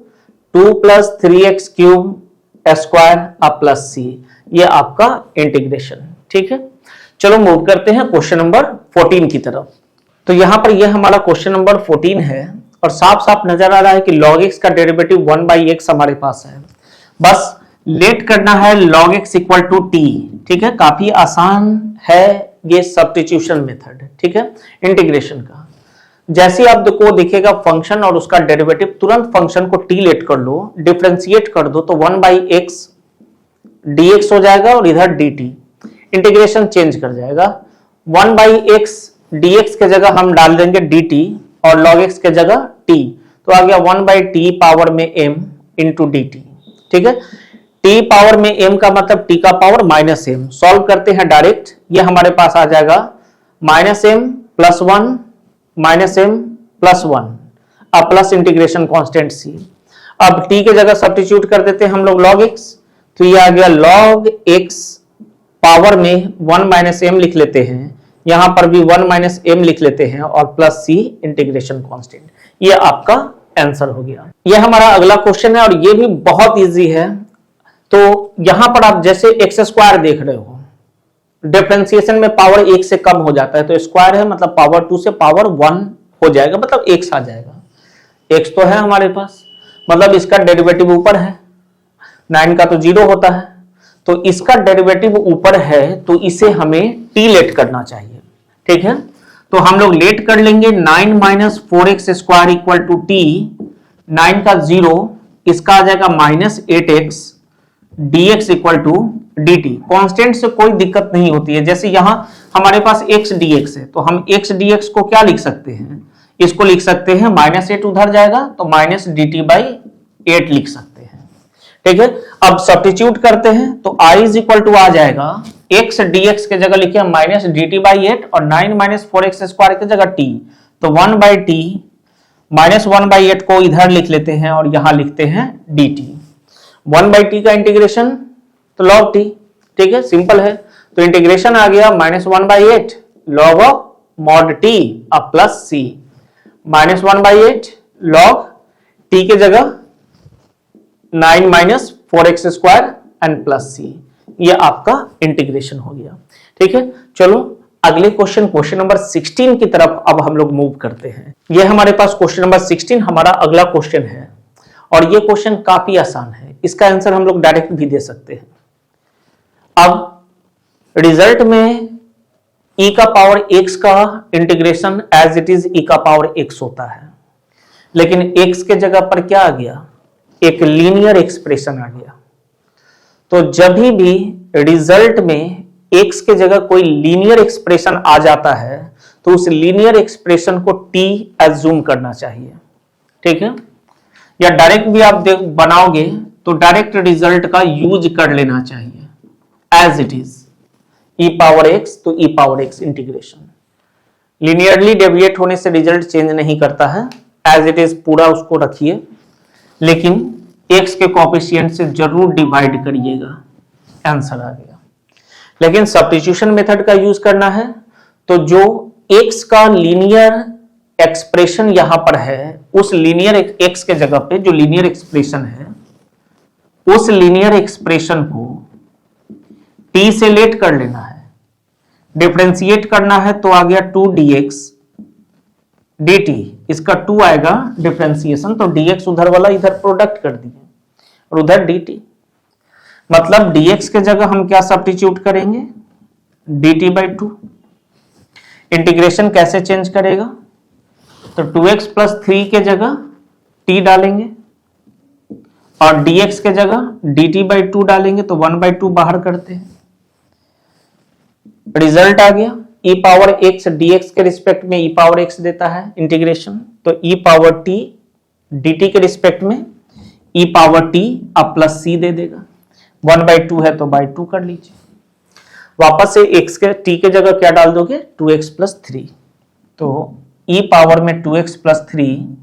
2 + 3x³ अब प्लस c, ये आपका इंटीग्रेशन। ठीक है, चलो मूव करते हैं क्वेश्चन नंबर 14 की तरफ। तो यहां पर ये हमारा क्वेश्चन नंबर 14 है और साफ साफ नजर आ रहा है कि log x का डेरिवेटिव 1/x हमारे पास है, बस लेट करना है log x equal to t। ठीक है, काफी आसान है ये सब्स्टिट्यूशन मेथड। ठीक है, इंटीग्रेशन का जैसे आप को दिखेगा फंक्शन और उसका डेरिवेटिव, तुरंत फंक्शन को t लेट कर लो, डिफरेंशिएट कर दो तो 1/x dx हो जाएगा और इधर dt, इंटीग्रेशन चेंज कर जाएगा, 1/x dx के जगह हम डाल देंगे dt और log x के जगह t, तो आ गया 1/t पावर में m इंटू dt। ठीक है, t पावर में m का मतलब t का पावर -m, सॉल्व करते हैं डायरेक्ट, ये हमारे पास आ जाएगा -m + 1 -m + 1 अब प्लस इंटीग्रेशन कांस्टेंट c। अब t के जगह सब्स्टिट्यूट कर देते हैं हम लोग log x, तो ये आ गया log x पावर में 1 - m लिख लेते हैं, यहां पर भी 1 - m लिख लेते हैं और प्लस c इंटीग्रेशन कांस्टेंट, ये आपका आंसर हो गया। ये हमारा अगला क्वेश्चन है और ये भी बहुत इजी है। तो यहां पर आप जैसे x² देख रहे हो, डिफरेंशिएशन में पावर 1 से कम हो जाता है, तो स्क्वायर है मतलब पावर 2 से पावर 1 हो जाएगा, मतलब x आ जाएगा। x तो है हमारे पास, मतलब इसका डेरिवेटिव ऊपर है, 9 का तो 0 होता है, तो इसका डेरिवेटिव ऊपर है, तो इसे हमें t लेट करना चाहिए। ठीक है, तो हम लोग लेट कर लेंगे 9 - 4x² इक्वल टू t, 9 का 0, इसका आ जाएगा -8x dx equal to dt। Constant से कोई दिक्कत नहीं होती है, जैसे यहां हमारे पास x dx है, तो हम x dx को क्या लिख सकते हैं, इसको लिख सकते हैं -8 उधर जाएगा तो -dt/8 लिख सकते हैं। ठीक है, अब सब्स्टिट्यूट करते हैं तो i इक्वल टू आ जाएगा x dx के जगह लिखे -dt/8 और 9 - 4x² के जगह t, तो 1/t -1/8 को इधर लिख लेते हैं और यहां लिखते हैं dt। 1/t का इंटीग्रेशन तो log t। ठीक है, सिंपल है, तो इंटीग्रेशन आ गया -1/8 log ऑफ mod t अब प्लस c, -1/8 log t के जगह 9 minus 4x² and plus c, ये आपका इंटीग्रेशन हो गया। ठीक है, चलो अगले क्वेश्चन नंबर 16 की तरफ अब हम लोग मूव करते हैं। ये हमारे पास क्वेश्चन नंबर 16 हमारा अगला क्वेश्चन है और ये क्वेश्चन काफी आसान है, इसका आंसर हम लोग डायरेक्ट भी दे सकते हैं। अब रिजल्ट में e का पावर x का integration as it is e का पावर x होता है, लेकिन x के जगह पर क्या आ गया, एक लीनियर एक्सप्रेशन आ गया। तो जब भी रिजल्ट में x के जगह कोई लीनियर एक्सप्रेशन आ जाता है तो उस लीनियर एक्सप्रेशन को t एज्यूम करना चाहिए। ठीक है, या डायरेक्ट भी आप बनाओगे तो डायरेक्ट रिजल्ट का यूज कर लेना चाहिए as it is e power x, तो e power x integration. Linearly deviate होने से रिजल्ट चेंज नहीं करता है, एज इट इज पूरा उसको रखिए, लेकिन x के कोएफिशिएंट से जरूर डिवाइड करिएगा, आंसर आ गया। लेकिन सब्स्टिट्यूशन मेथड का यूज करना है तो जो x का लीनियर एक्सप्रेशन यहां पर है, उस लीनियर x के जगह पे जो लीनियर एक्सप्रेशन है, उस लीनियर एक्सप्रेशन को t से लेट कर लेना है, डिफरेंशिएट करना है तो आ गया 2dx dt, इसका 2 आएगा डिफरेंशिएशन, तो dx उधर वाला इधर प्रोडक्ट कर दिए और उधर dt, मतलब dx के जगह हम क्या सब्स्टिट्यूट करेंगे, dt/2। इंटीग्रेशन कैसे चेंज करेगा, तो 2x + 3 के जगह t डालेंगे और dx के जगह dt/2 डालेंगे, तो 1/2 बाहर करते हैं, रिजल्ट आ गया। e पावर x dx के रिस्पेक्ट में e पावर x देता है इंटीग्रेशन, तो e पावर t dt के रिस्पेक्ट में e पावर t अब प्लस c दे देगा, 1/2 है तो बाई 2 कर लीजिए। वापस से x के t के जगह क्या डाल दोगे, 2x + 3, तो e पावर में 2x + 3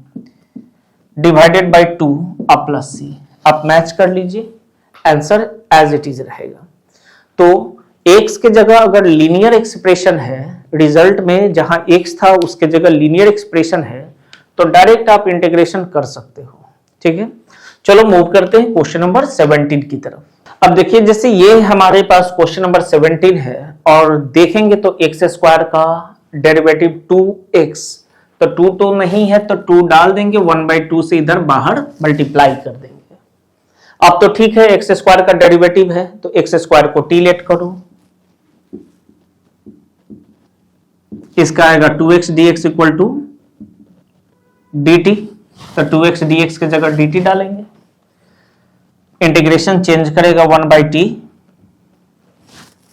डिवाइडेड बाई 2 अब प्लस c, आप मैच कर लीजिए, आंसर एज इट इज रहेगा। तो x के जगह अगर लीनियर एक्सप्रेशन है, रिजल्ट में जहां x था उसके जगह लीनियर एक्सप्रेशन है, तो डायरेक्ट आप इंटीग्रेशन कर सकते हो। ठीक है, चलो मूव करते हैं क्वेश्चन नंबर 17 की तरफ। अब देखिए, जैसे ये हमारे पास क्वेश्चन नंबर 17 है और देखेंगे तो x² का डेरिवेटिव 2x, तो 2 तो नहीं है तो 2 डाल देंगे, 1/2 से इधर बाहर मल्टीप्लाई कर देंगे। अब तो ठीक है, x² का डेरिवेटिव है तो x² को t लेट करो, इसका आएगा 2x dx = dt, तो 2x dx की जगह dt डालेंगे, इंटीग्रेशन चेंज करेगा 1/t,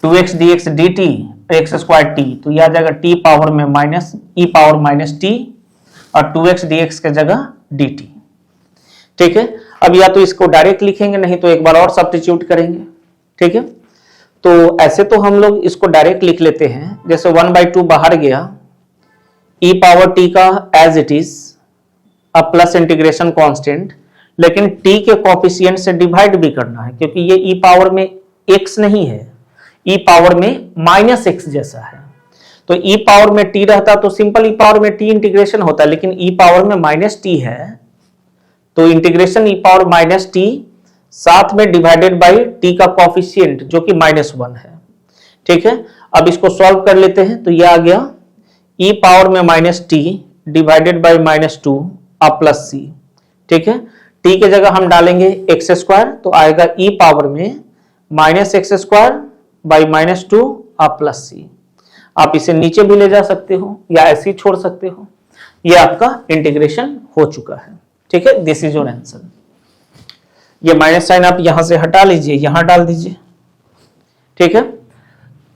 2x dx dt x² t, तो यह आ जाएगा t पावर में minus e power minus t और 2x dx की जगह dt। ठीक है, अब या तो इसको डायरेक्ट लिखेंगे, नहीं तो एक बार और सब्स्टिट्यूट करेंगे। ठीक है, तो ऐसे तो हम लोग इसको डायरेक्ट लिख लेते हैं, जैसे 1/2 बाहर गया, e पावर t का एज इट इज, अब प्लस इंटीग्रेशन कांस्टेंट, लेकिन t के कोएफिशिएंट से डिवाइड भी करना है, क्योंकि ये e पावर में x नहीं है, e पावर में -x जैसा है। तो e पावर में t रहता तो सिंपल e पावर में t इंटीग्रेशन होता, लेकिन e पावर में -t है, तो इंटीग्रेशन e पावर -t साथ में डिवाइडेड बाई t का कोएफिशिएंट जो कि -1 है। ठीक है, अब इसको सॉल्व कर लेते हैं, तो यह आ गया e पावर में -t डिवाइडेड बाई -2 अब प्लस c। ठीक है, t के जगह हम डालेंगे x², तो आएगा e पावर में -x² बाई -2 अब प्लस c। आप इसे नीचे भी ले जा सकते हो या ऐसे ही छोड़ सकते हो, ये आपका इंटीग्रेशन हो चुका है। ठीक है, दिस इज योर आंसर। ये माइनस साइन आप यहां से हटा लीजिए, यहां डाल दीजिए। ठीक है,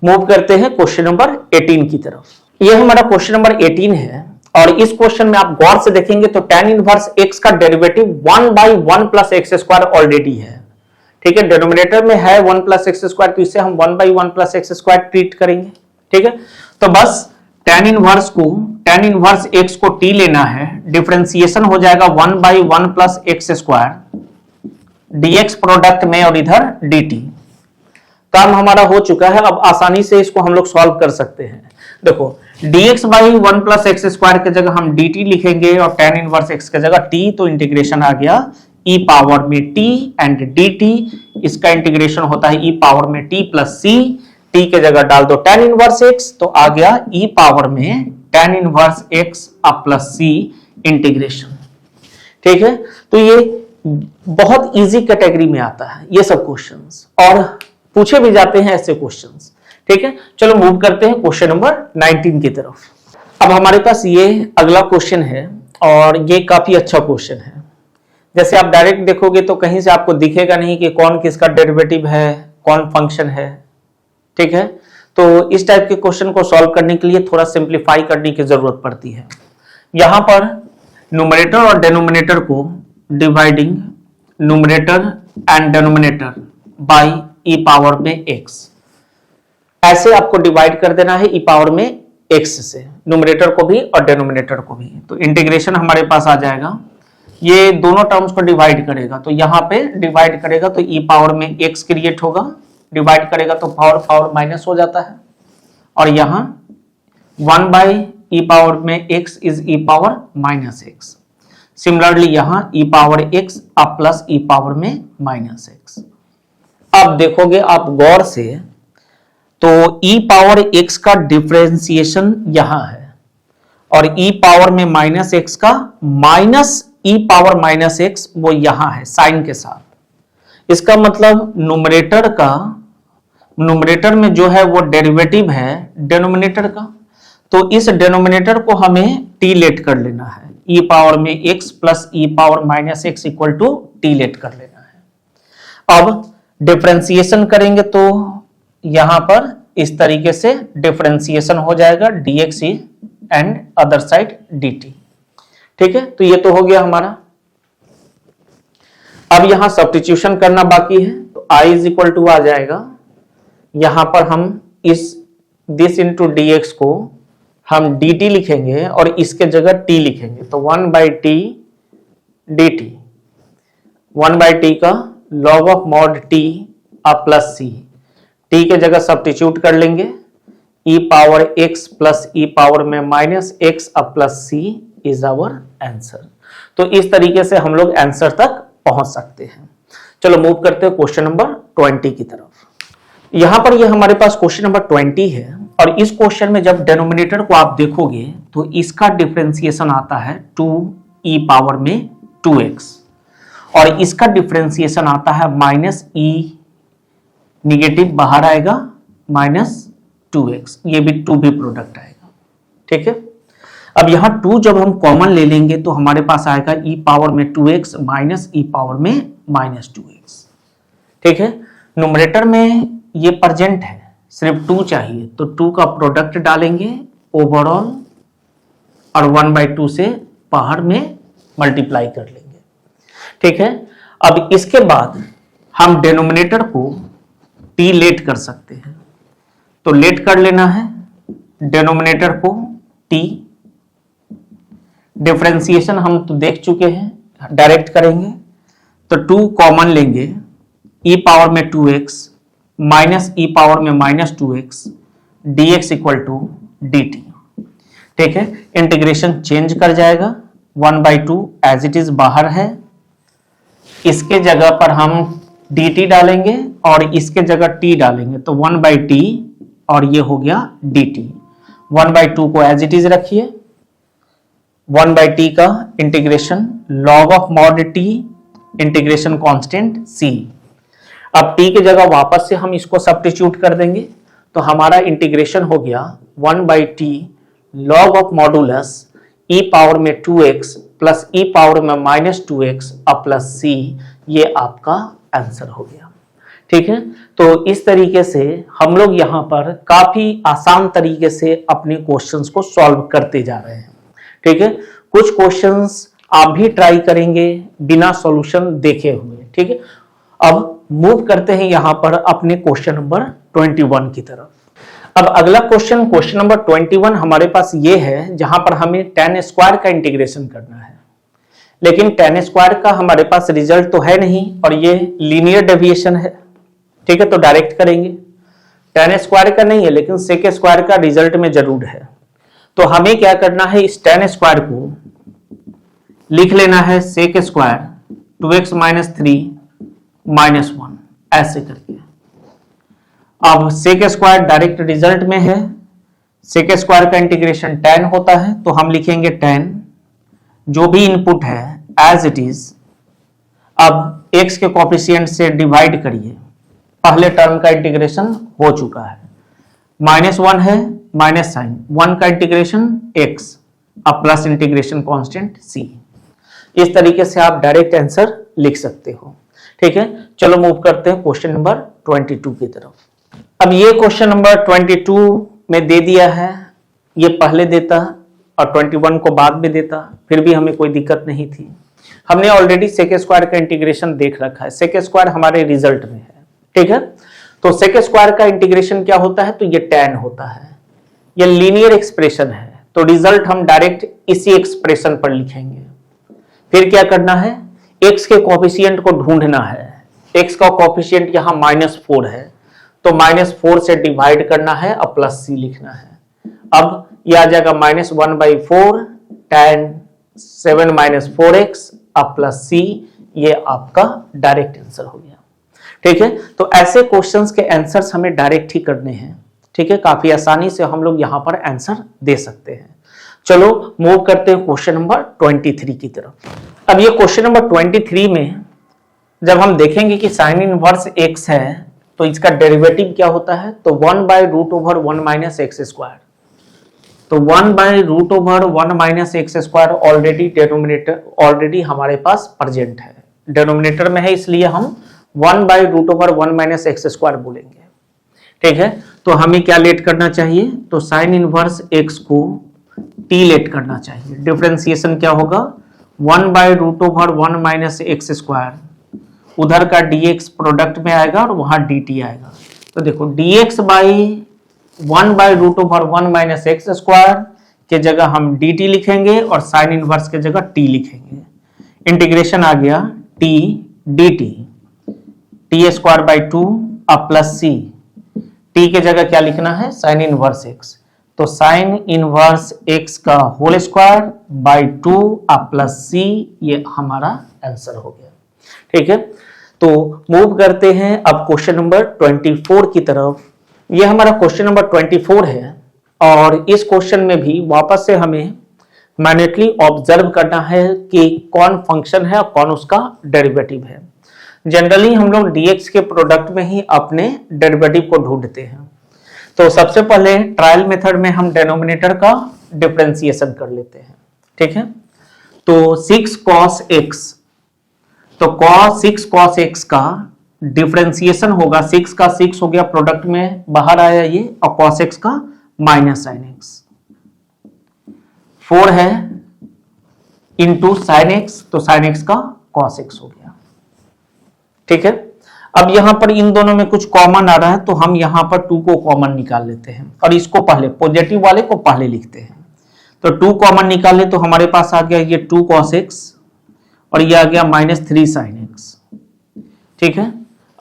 मूव करते हैं क्वेश्चन नंबर 18 की तरफ। ये हमारा क्वेश्चन नंबर 18 है और इस क्वेश्चन में आप गौर से देखेंगे तो tan इनवर्स x का डेरिवेटिव 1/1 + x² ऑलरेडी है। ठीक है, डिनोमिनेटर में है 1 + x², तो इसे हम 1/1 + x² ट्रीट करेंगे। ठीक है, तो बस tan इनवर्स x को t लेना है, डिफरेंशिएशन हो जाएगा 1/1 + x² dx प्रोडक्ट में और इधर dt। काम हमारा हो चुका है, अब आसानी से इसको हम लोग सॉल्व कर सकते हैं। देखो dx by 1 plus x square की जगह हम dt लिखेंगे और tan इनवर्स x की जगह t, तो इंटीग्रेशन आ गया e पावर में t एंड dt, इसका इंटीग्रेशन होता है e पावर में t प्लस c, t के जगह डाल दो tan इनवर्स x, तो आ गया e पावर में tan इनवर्स x अब प्लस c इंटीग्रेशन। ठीक है, तो ये बहुत इजी कैटेगरी में आता है ये सब क्वेश्चंस, और पूछे भी जाते हैं ऐसे क्वेश्चंस। ठीक है, चलो मूव करते हैं क्वेश्चन नंबर 19 की तरफ। अब हमारे पास ये अगला क्वेश्चन है और ये काफी अच्छा क्वेश्चन है। जैसे आप डायरेक्ट देखोगे तो कहीं से आपको दिखेगा नहीं कि कौन किसका डेरिवेटिव है, कौन फंक्शन है। ठीक है, तो इस टाइप के क्वेश्चन को सॉल्व करने के लिए थोड़ा सिंप्लीफाई करने की जरूरत पड़ती है। यहां पर न्यूमरेटर और डेनोमिनेटर को dividing numerator and denominator by e power में x, ऐसे आपको डिवाइड कर देना है ई पावर में x से, न्यूमरेटर को भी और डेनोमिनेटर को भी। तो इंटीग्रेशन हमारे पास आ जाएगा, ये दोनों टर्म्स को डिवाइड करेगा, तो यहाँ पे डिवाइड करेगा तो ई पावर में x क्रिएट होगा, डिवाइड करेगा तो पावर पावर माइनस हो जाता है, और यहाँ 1 बाई ई पावर में x is E power minus x। Similarly यहाँ ई पावर x अब प्लस ई पावर में माइनस x। अब देखोगे आप गौर से तो e पावर x का डिफरेंशिएशन यहां है, और e पावर में माइनस x का minus e power minus x वो यहां है साइन के साथ। इसका मतलब न्यूमरेटर में जो है वो डेरिवेटिव है डेनोमिनेटर का, तो इस डेनोमिनेटर को हमें t लेट कर लेना है, e पावर में x plus e power minus x equal to t let कर लेना है। अब डिफरेंशिएशन करेंगे तो यहां पर इस तरीके से डिफरेंशिएशन हो जाएगा dx and other side dt। ठीक है, तो ये तो हो गया हमारा। अब यहां सब्स्टिट्यूशन करना बाकी है, तो i इज इक्वल टू आ जाएगा, यहां पर हम इस दिस इंटू dx को हम dt लिखेंगे और इसके जगह t लिखेंगे, तो 1 by t dt, 1 by t का लॉग ऑफ मॉड t अब प्लस c, t के जगह सब्स्टिट्यूट कर लेंगे, e power x plus e power में माइनस x अब plus c is our answer. तो इस तरीके से हम लोग आंसर तक पहुंच सकते हैं। चलो मूव करते हैं क्वेश्चन नंबर 20 की तरफ। यहां पर ये हमारे पास क्वेश्चन नंबर 20 है, और इस क्वेश्चन में जब डेनोमिनेटर को आप देखोगे तो इसका डिफरेंशिएशन आता है 2e पावर में 2x, और इसका डिफरेंशिएशन आता है माइनस e, निगेटिव बाहर आएगा माइनस 2x, ये भी 2 भी प्रोडक्ट आएगा। ठीक है, अब यहां 2 जब हम कॉमन ले लेंगे तो हमारे पास आएगा e पावर में 2x माइनस e पावर में माइनस 2x। ठीक है, न्यूमरेटर में ये प्रेजेंट है, सिर्फ 2 चाहिए, तो 2 का प्रोडक्ट डालेंगे ओवरऑल और 1/2 से बाहर में मल्टीप्लाई कर लेंगे। ठीक है, अब इसके बाद हम डेनोमिनेटर को t लेट कर सकते हैं, तो लेट कर लेना है डेनोमिनेटर को t। डिफरेंशिएशन हम तो देख चुके हैं, डायरेक्ट करेंगे तो 2 कॉमन लेंगे, e पावर में 2x माइनस e पावर में minus 2x dx equal to dt। ठीक है, इंटीग्रेशन चेंज कर जाएगा, 1/2 एज इट इज बाहर है, इसके जगह पर हम dt डालेंगे और इसके जगह t डालेंगे, तो 1/t और ये हो गया dt। 1/2 को एज इट इज रखिए, 1/t का integration log of mod t, integration constant c। अब t के जगह वापस से हम इसको सब्स्टिट्यूट कर देंगे, तो हमारा इंटीग्रेशन हो गया 1/t log of modulus e power में 2x प्लस e पावर में माइनस 2x अब प्लस c, ये आपका आंसर हो गया। ठीक है, तो इस तरीके से हम लोग यहाँ पर काफी आसान तरीके से अपने क्वेश्चंस को सॉल्व करते जा रहे हैं। ठीक है, कुछ क्वेश्चंस आप भी ट्राई करेंगे बिना सॉल्यूशन देखे हुए। ठीक है, अब मूव करते हैं यहाँ पर अपने क्वेश्चन नंबर 21 की तरफ। अब अगला क्वेश्चन नंबर 21 हमारे पास ये है, जहां पर हमें tan स्क्वायर का इंटीग्रेशन करना है, लेकिन tan स्क्वायर का हमारे पास रिजल्ट तो है नहीं और ये लीनियर डेविएशन है। ठीक है, तो डायरेक्ट करेंगे, tan स्क्वायर का नहीं है, लेकिन sec स्क्वायर का रिजल्ट में जरूर है। तो हमें क्या करना है, इस tan स्क्वायर को लिख लेना है sec square 2x minus 3 minus 1 ऐसे करके। अब sec स्क्वायर डायरेक्ट रिजल्ट में है, sec स्क्वायर का इंटीग्रेशन tan होता है, तो हम लिखेंगे tan जो भी इनपुट है एज इट इज। अब x के कोफिशिएंट से डिवाइड करिए, पहले टर्म का इंटीग्रेशन हो चुका है, -1 है, माइनस साइन 1 का इंटीग्रेशन x, अब प्लस इंटीग्रेशन कांस्टेंट c। इस तरीके से आप डायरेक्ट आंसर लिख सकते हो। ठीक है, चलो मूव करते हैं क्वेश्चन नंबर 22 की तरफ। अब ये क्वेश्चन नंबर 22 में दे दिया है, ये पहले देता और 21 को बाद में देता, फिर भी हमें कोई दिक्कत नहीं थी। हमने ऑलरेडी सेक स्क्वायर का इंटीग्रेशन देख रखा है, सेक स्क्वायर हमारे रिजल्ट में है। ठीक है, तो सेक स्क्वायर का इंटीग्रेशन क्या होता है, तो ये tan होता है, ये लीनियर एक्सप्रेशन है, तो रिजल्ट हम डायरेक्ट इसी एक्सप्रेशन पर लिखेंगे। फिर क्या करना है, x के कोफिशिएंट को ढूंढना है। x का कोफिशिएंट यहाँ -4 है, तो -4 से डिवाइड करना है और प्लस c लिखना है। अब यह आ जाएगा -1/4 tan 7 - 4x अब प्लस c, ये आपका डायरेक्ट आंसर हो गया। ठीक है, तो ऐसे क्वेश्चंस के आंसर्स हमें डायरेक्ट ही करने हैं। ठीक है, काफी आसानी से हम लोग यहाँ पर आंसर दे सकते हैं। चलो मूव करते हैं क्वेश्चन नंबर 23 की तरफ। अब ये क्वेश्चन नंबर 23 में जब हम देखेंगे कि साइन इनवर्स x है तो इसका डेरिवेटिव क्या होता है, तो 1/√1 - x स्क्वायर। तो 1/√1 - x square already denominator already हमारे पास प्रेजेंट है, डेनोमिनेटर में है, इसलिए हम 1/√1 - x स्क्वायर बोलेंगे। ठीक है, तो हमें क्या लेट करना चाहिए, तो साइन इनवर्स x को t लेट करना चाहिए। डिफरेंशिएशन क्या होगा, 1/√1 - x स्क्वायर, उधर का dx प्रोडक्ट में आएगा और वहां dt आएगा। तो देखो dx बाई 1/√1 - x स्क्वायर के जगह हम dt लिखेंगे और साइन इनवर्स के जगह t लिखेंगे। इंटीग्रेशन आ गया t dt, t square by 2 अब प्लस c, t के जगह क्या लिखना है, साइन इनवर्स x, तो साइन इनवर्स x का होल स्क्वायर बाई 2 अब प्लस c, ये हमारा आंसर हो गया। ठीक है, तो मूव करते हैं अब क्वेश्चन नंबर 24 की तरफ। ये हमारा क्वेश्चन नंबर 24 है और इस क्वेश्चन में भी वापस से हमें मैन्युअली ऑब्जर्व करना है कि कौन फंक्शन है और कौन उसका डेरिवेटिव है। जनरली हम लोग dx के प्रोडक्ट में ही अपने डेरिवेटिव को ढूंढते हैं। तो सबसे पहले ट्रायल मेथड में हम डेनोमिनेटर का डिफरेंशिएशन कर लेते हैं। ठीक है, तो 6 cos x, तो 6 cos x का डिफरेंशिएशन होगा, 6 का 6 हो गया प्रोडक्ट में बाहर आया ये, और cos x का माइनस साइन x, 4 है इंटू साइन x, तो साइन x का cos x हो गया। ठीक है, अब यहां पर इन दोनों में कुछ कॉमन आ रहा है, तो हम यहां पर 2 को कॉमन निकाल लेते हैं और इसको पहले पॉजिटिव वाले को पहले लिखते हैं। तो 2 कॉमन निकाले तो हमारे पास आ गया ये 2 cos x और ये आ गया -3 sin x। ठीक है,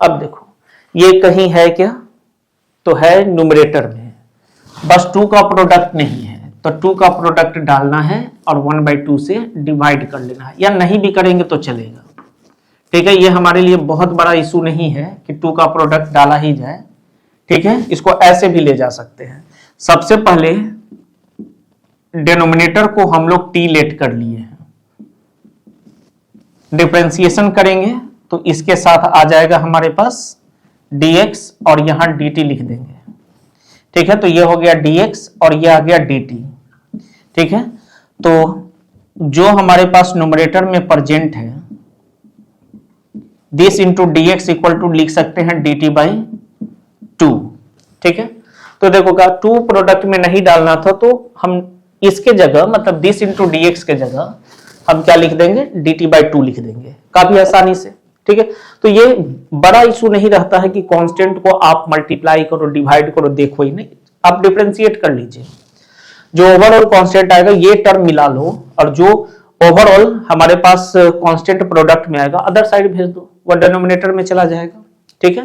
अब देखो ये कहीं है क्या, तो है न्यूमरेटर में, बस 2 का प्रोडक्ट नहीं है, तो 2 का प्रोडक्ट डालना है और 1/2 से डिवाइड कर लेना है, या नहीं भी करेंगे तो चलेगा। ठीक है, ये हमारे लिए बहुत बड़ा इशू नहीं है कि 2 का प्रोडक्ट डाला ही जाए। ठीक है, इसको ऐसे भी ले जा सकते हैं। सबसे पहले डिनोमिनेटर को हम लोग t लेट कर लिए हैं, डिफरेंशिएशन करेंगे तो इसके साथ आ जाएगा हमारे पास dx और यहां dt लिख देंगे। ठीक है, तो ये हो गया dx और ये आ गया dt। ठीक है, तो जो हमारे पास न्यूमरेटर में प्रेजेंट है, this into dx equal to लिख सकते हैं dt/2। ठीक है, तो देखो 2 प्रोडक्ट में नहीं डालना था, तो हम इसके जगह मतलब दिस इंटू dx के जगह हम क्या लिख देंगे, dt/2 लिख देंगे काफी आसानी से। ठीक है, तो ये बड़ा इशू नहीं रहता है कि कांस्टेंट को आप मल्टीप्लाई करो डिवाइड करो, देखो ही नहीं, आप डिफरेंशिएट कर लीजिए। जो ओवरऑल कांस्टेंट आएगा ये टर्म मिला लो और जो ओवरऑल हमारे पास कांस्टेंट प्रोडक्ट में आएगा अदर साइड भेज दो, वो डिनोमिनेटर में चला जाएगा। ठीक है,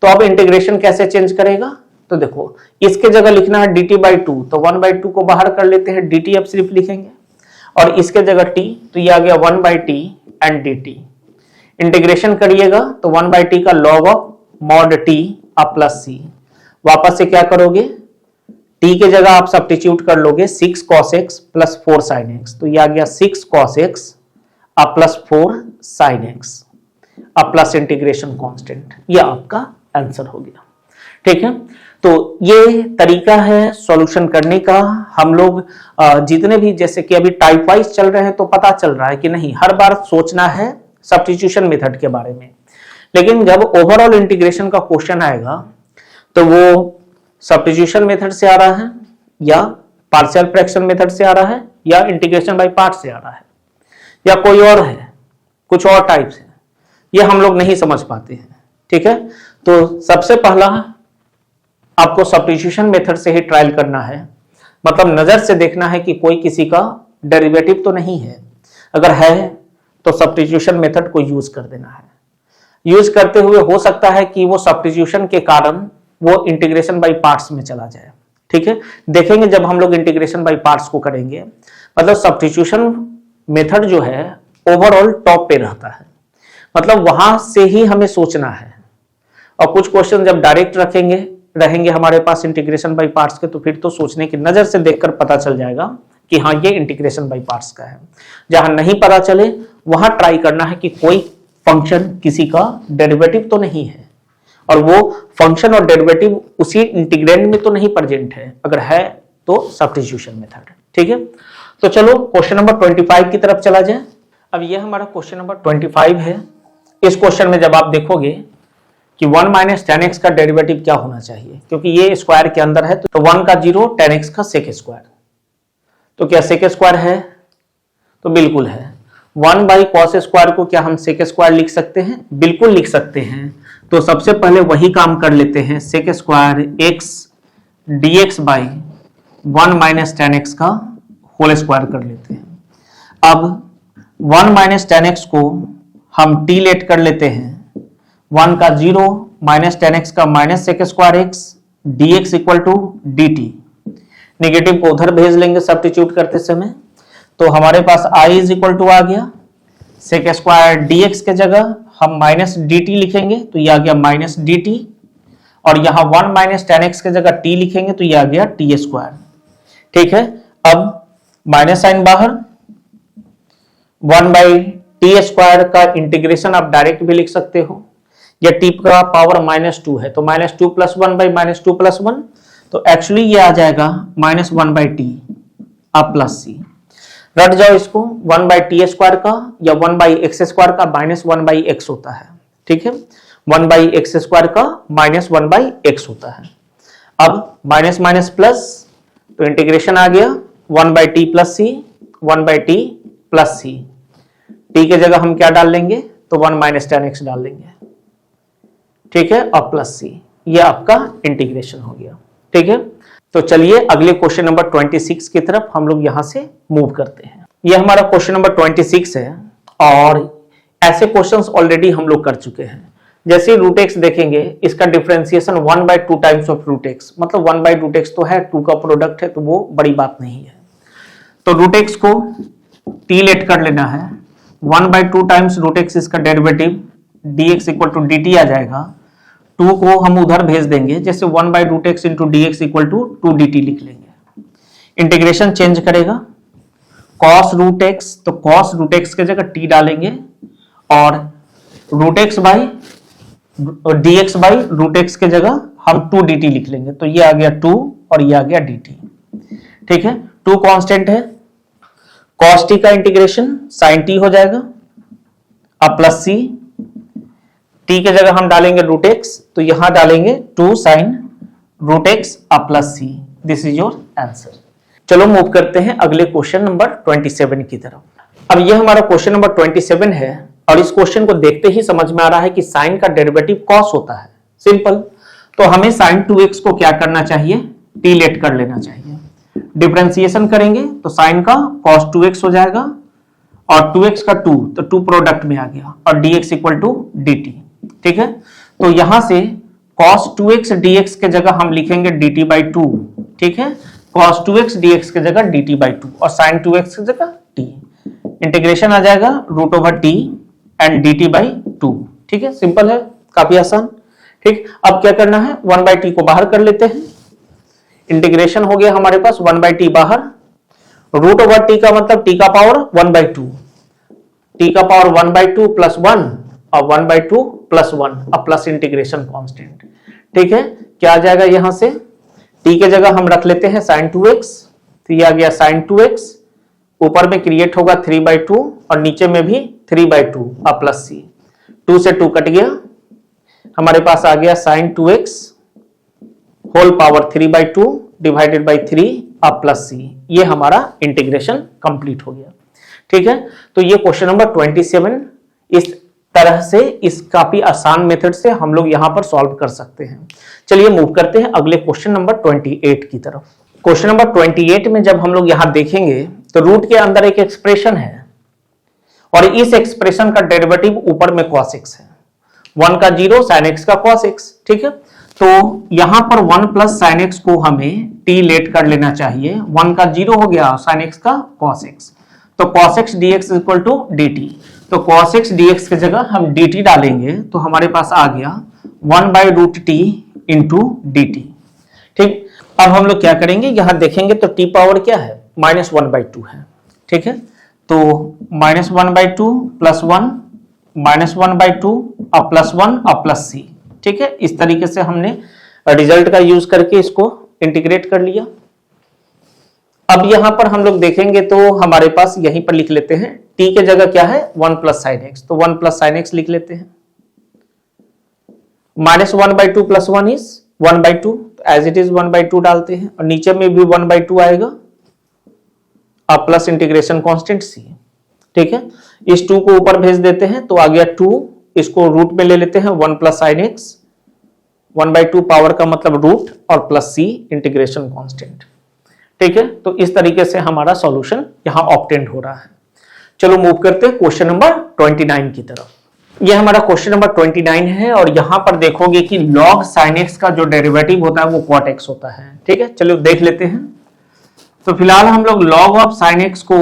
तो अब इंटीग्रेशन कैसे चेंज करेगा, तो तो देखो इसके जगह लिखना है dt बाई टू, तो 1/2 को बाहर कर लेते हैं, dt अब सिर्फ लिखेंगे, और इसके जगह t, तो ये आ गया 1/t एंड dt। इंटीग्रेशन करिएगा तो 1/t का log ऑफ mod t अब प्लस c, वापस से क्या करोगे, t के जगह आप सब्स्टिट्यूट कर लोगे 6 cos x plus 4 sin x, तो ये आ गया 6 cos x अब प्लस 4 sin x अब प्लस इंटीग्रेशन कांस्टेंट, ये आपका आंसर हो गया। ठीक है, तो ये तरीका है सॉल्यूशन करने का। हम लोग जितने भी, जैसे कि अभी टाइप वाइज चल रहे हैं तो पता चल रहा है कि नहीं हर बार सोचना है सब्स्टिट्यूशन मेथड के बारे में, लेकिन जब ओवरऑल इंटीग्रेशन का क्वेश्चन आएगा तो वो सब्स्टिट्यूशन मेथड से आ रहा है या पार्शियल फ्रैक्शन मेथड से आ रहा है या इंटीग्रेशन बाय पार्ट से आ रहा है या कोई और है, कुछ और टाइप से, ये हम लोग नहीं समझ पाते हैं। ठीक है, तो सबसे पहला आपको सब्स्टिट्यूशन मेथड से ही ट्रायल करना है, मतलब नजर से देखना है कि कोई किसी का डेरिवेटिव तो नहीं है, अगर है तो सब्स्टिट्यूशन मेथड को यूज कर देना है। यूज करते हुए हो सकता है कि वो सब्स्टिट्यूशन के कारण वो इंटीग्रेशन बाय पार्ट्स में चला जाए। ठीक है, देखेंगे जब हम लोग इंटीग्रेशन बाय पार्ट्स को करेंगे, मतलब सब्स्टिट्यूशन मेथड जो है ओवरऑल टॉप पे रहता है, मतलब वहां से ही हमें सोचना है, और कुछ क्वेश्चन जब डायरेक्ट रहेंगे हमारे पास इंटीग्रेशन बाय पार्ट्स के, तो फिर तो सोचने की नजर से देखकर पता चल जाएगा कि हाँ ये इंटीग्रेशन बाय पार्ट्स का है। जहां नहीं पता चले वहां ट्राई करना है कि कोई फंक्शन किसी का डेरिवेटिव तो नहीं है, और वो फंक्शन और डेरिवेटिव उसी इंटीग्रेंड में तो नहीं प्रेजेंट है, अगर है तो सब्स्टिट्यूशन मेथड। ठीक है, तो चलो क्वेश्चन नंबर 25 की तरफ चला जाए। अब ये हमारा क्वेश्चन नंबर 25 है। इस क्वेश्चन में जब आप देखोगे कि 1 माइनस tan x का डेरिवेटिव क्या होना चाहिए, क्योंकि ये स्क्वायर के अंदर है, तो 1 का 0 tan x का सेक स्क्वायर, तो क्या सेक स्क्वायर है, तो बिल्कुल है। 1 बाई कॉस स्क्वायर को क्या हम सेक स्क्वायर लिख सकते हैं, बिल्कुल लिख सकते हैं। तो सबसे पहले वही काम कर लेते हैं, sec square x dx by 1 minus tan x का होल स्क्वायर कर लेते हैं। अब 1 माइनस tan x को हम t लेट कर लेते हैं, 1 का 0 माइनस tan x का minus sec square x dx equal to dt, negative को उधर भेज लेंगे सब्स्टिट्यूट करते समय, तो हमारे पास i इज इक्वल टू आ गया, सेक स्क्वायर dx के जगह हम माइनस dt लिखेंगे, तो ये आ गया माइनस dt, और यहाँ 1 माइनस tan x के जगह t लिखेंगे, तो ये आ गया t स्क्वायर। ठीक है, अब माइनस साइन बाहर, 1 बाई टी स्क्वायर का इंटीग्रेशन आप डायरेक्ट भी लिख सकते हो, या टी का पावर -2 है, तो -2 + 1 बाई -2 + 1, तो एक्चुअली ये आ जाएगा -1 बाई टी अब प्लस सी। रट जाओ इसको, 1 बाई टी स्क्वायर का या 1 बाई एक्स स्क्वायर का -1 बाई एक्स होता है। ठीक है, 1 बाई एक्स स्क्वायर का -1 बाई एक्स होता है। अब माइनस माइनस प्लस, तो इंटीग्रेशन आ गया 1 by t plus c, 1 by t plus c, t के जगह हम क्या डाल लेंगे, तो 1 माइनस tan x डाल लेंगे। ठीक है, और प्लस सी, ये आपका इंटीग्रेशन हो गया। ठीक है, तो चलिए अगले क्वेश्चन नंबर 26 की तरफ हम लोग यहां से मूव करते हैं। ये हमारा क्वेश्चन नंबर 26 है, और ऐसे क्वेश्चंस ऑलरेडी हम लोग कर चुके हैं। जैसे रूट एक्स देखेंगे, इसका differentiation 1/2 times of root x, मतलब 1/√x तो है, 2 का प्रोडक्ट है, तो वो बड़ी बात नहीं है। तो रूट एक्स को टी लेट कर लेना है, 1/2 टाइम्स रूट एक्स इसका derivative dx equal to dt आ जाएगा, 2 को हम उधर भेज देंगे, जैसे 1/√x into dx equal to 2dt लिख लेंगे। इंटीग्रेशन चेंज करेगा, cos रूट एक्स, तो cos रूट एक्स के जगह t डालेंगे, और root x by dx by root x के जगह हम 2dt लिख लेंगे, तो ये आ गया 2 और ये आ गया dt। ठीक है, 2 कांस्टेंट है, cos t का इंटीग्रेशन sin t हो जाएगा, अब प्लस सी, t के जगह हम डालेंगे रूट एक्स, तो यहां डालेंगे 2 sin रूट एक्स अब plus c. This is your answer. चलो मूव करते हैं अगले क्वेश्चन नंबर 27 की तरफ। अब ये हमारा क्वेश्चन नंबर 27 है, और इस क्वेश्चन को देखते ही समझ में आ रहा है कि साइन का डेरिवेटिव कॉस होता है, सिंपल। तो हमें sin 2x को क्या करना चाहिए, t लेट कर लेना चाहिए। डिफरेंशिएशन करेंगे तो साइन का cos 2x हो जाएगा, और 2x का 2, तो 2 प्रोडक्ट में आ गया, और dx इक्वल टू dt। ठीक है, तो यहां से cos 2x dx के जगह हम लिखेंगे dt by 2, ठीक है, cos 2x dx के जगह dt by 2 और sin 2x की जगह t, इंटीग्रेशन आ जाएगा root over t and dt by 2, ठीक है, सिंपल है, काफी आसान। ठीक, अब क्या करना है, 1 by t को बाहर कर लेते हैं, इंटीग्रेशन हो गया हमारे पास 1 by t बाहर, रूट ओवर t का मतलब t का पावर 1 by 2, t का पावर 1 by 2 प्लस 1 और 1 by 2 प्लस 1, अब प्लस इंटीग्रेशन कांस्टेंट, ठीक है, क्या आ जाएगा यहां से, t के जगह हम रख लेते हैं sin 2x, तो ये आ गया sin 2x, ऊपर में क्रिएट होगा 3 by 2 और नीचे में भी 3 by 2 अब प्लस c, 2 से 2 कट गया, हमारे पास आ गया sin 2x whole power 3 by 2 divided by 3 अब प्लस c, ये हमारा इंटीग्रेशन कंप्लीट हो गया। ठीक है, तो ये क्वेश्चन नंबर 27 इस तरह से, इस काफी आसान मेथड से हम लोग यहां पर सॉल्व कर सकते हैं। चलिए मूव करते हैं अगले क्वेश्चन नंबर 28 की तरफ। क्वेश्चन नंबर 28 में जब हम लोग यहां देखेंगे तो रूट के अंदर एक एक्सप्रेशन है और इस एक्सप्रेशन का डेरिवेटिव ऊपर में cos x है, 1 का 0 sin x का cos x, ठीक है, तो यहां पर 1 प्लस sin x को हमें t लेट कर लेना चाहिए, 1 का 0 हो गया sin x का cos x, तो cos x dx equal to dt, तो cos x dx की जगह हम dt डालेंगे तो हमारे पास आ गया 1 by root t into d t. ठीक, अब हम लोग क्या करेंगे, यहां देखेंगे तो t पावर क्या है, -1/2 है, ठीक है, तो -1/2 प्लस 1 -1/2 अब प्लस 1 अब प्लस c, ठीक है, इस तरीके से हमने रिजल्ट का यूज करके इसको इंटीग्रेट कर लिया। अब यहां पर हम लोग देखेंगे तो हमारे पास यहीं पर लिख लेते हैं, t के जगह क्या है 1 प्लस साइन एक्स, तो 1 प्लस साइन एक्स लिख लेते हैं, -1/2 plus 1 is 1/2, as it is 1/2 डालते हैं और नीचे में भी 1/2 आएगा, अब प्लस इंटीग्रेशन कांस्टेंट c, ठीक है, इस 2 को ऊपर भेज देते हैं तो आ गया 2, इसको रूट में ले लेते हैं 1 प्लस साइन एक्स, 1/2 पावर का मतलब रूट और प्लस c इंटीग्रेशन कांस्टेंट, ठीक है, तो इस तरीके से हमारा सॉल्यूशन यहां ऑब्टेंड हो रहा है। चलो मूव करते हैं क्वेश्चन नंबर 29 की तरफ। यह हमारा क्वेश्चन नंबर 29 है और यहां पर देखोगे कि log sin x का जो डेरिवेटिव होता है वो cot x होता है, ठीक है, चलो देख लेते हैं। तो फिलहाल हम लोग log ऑफ sin x को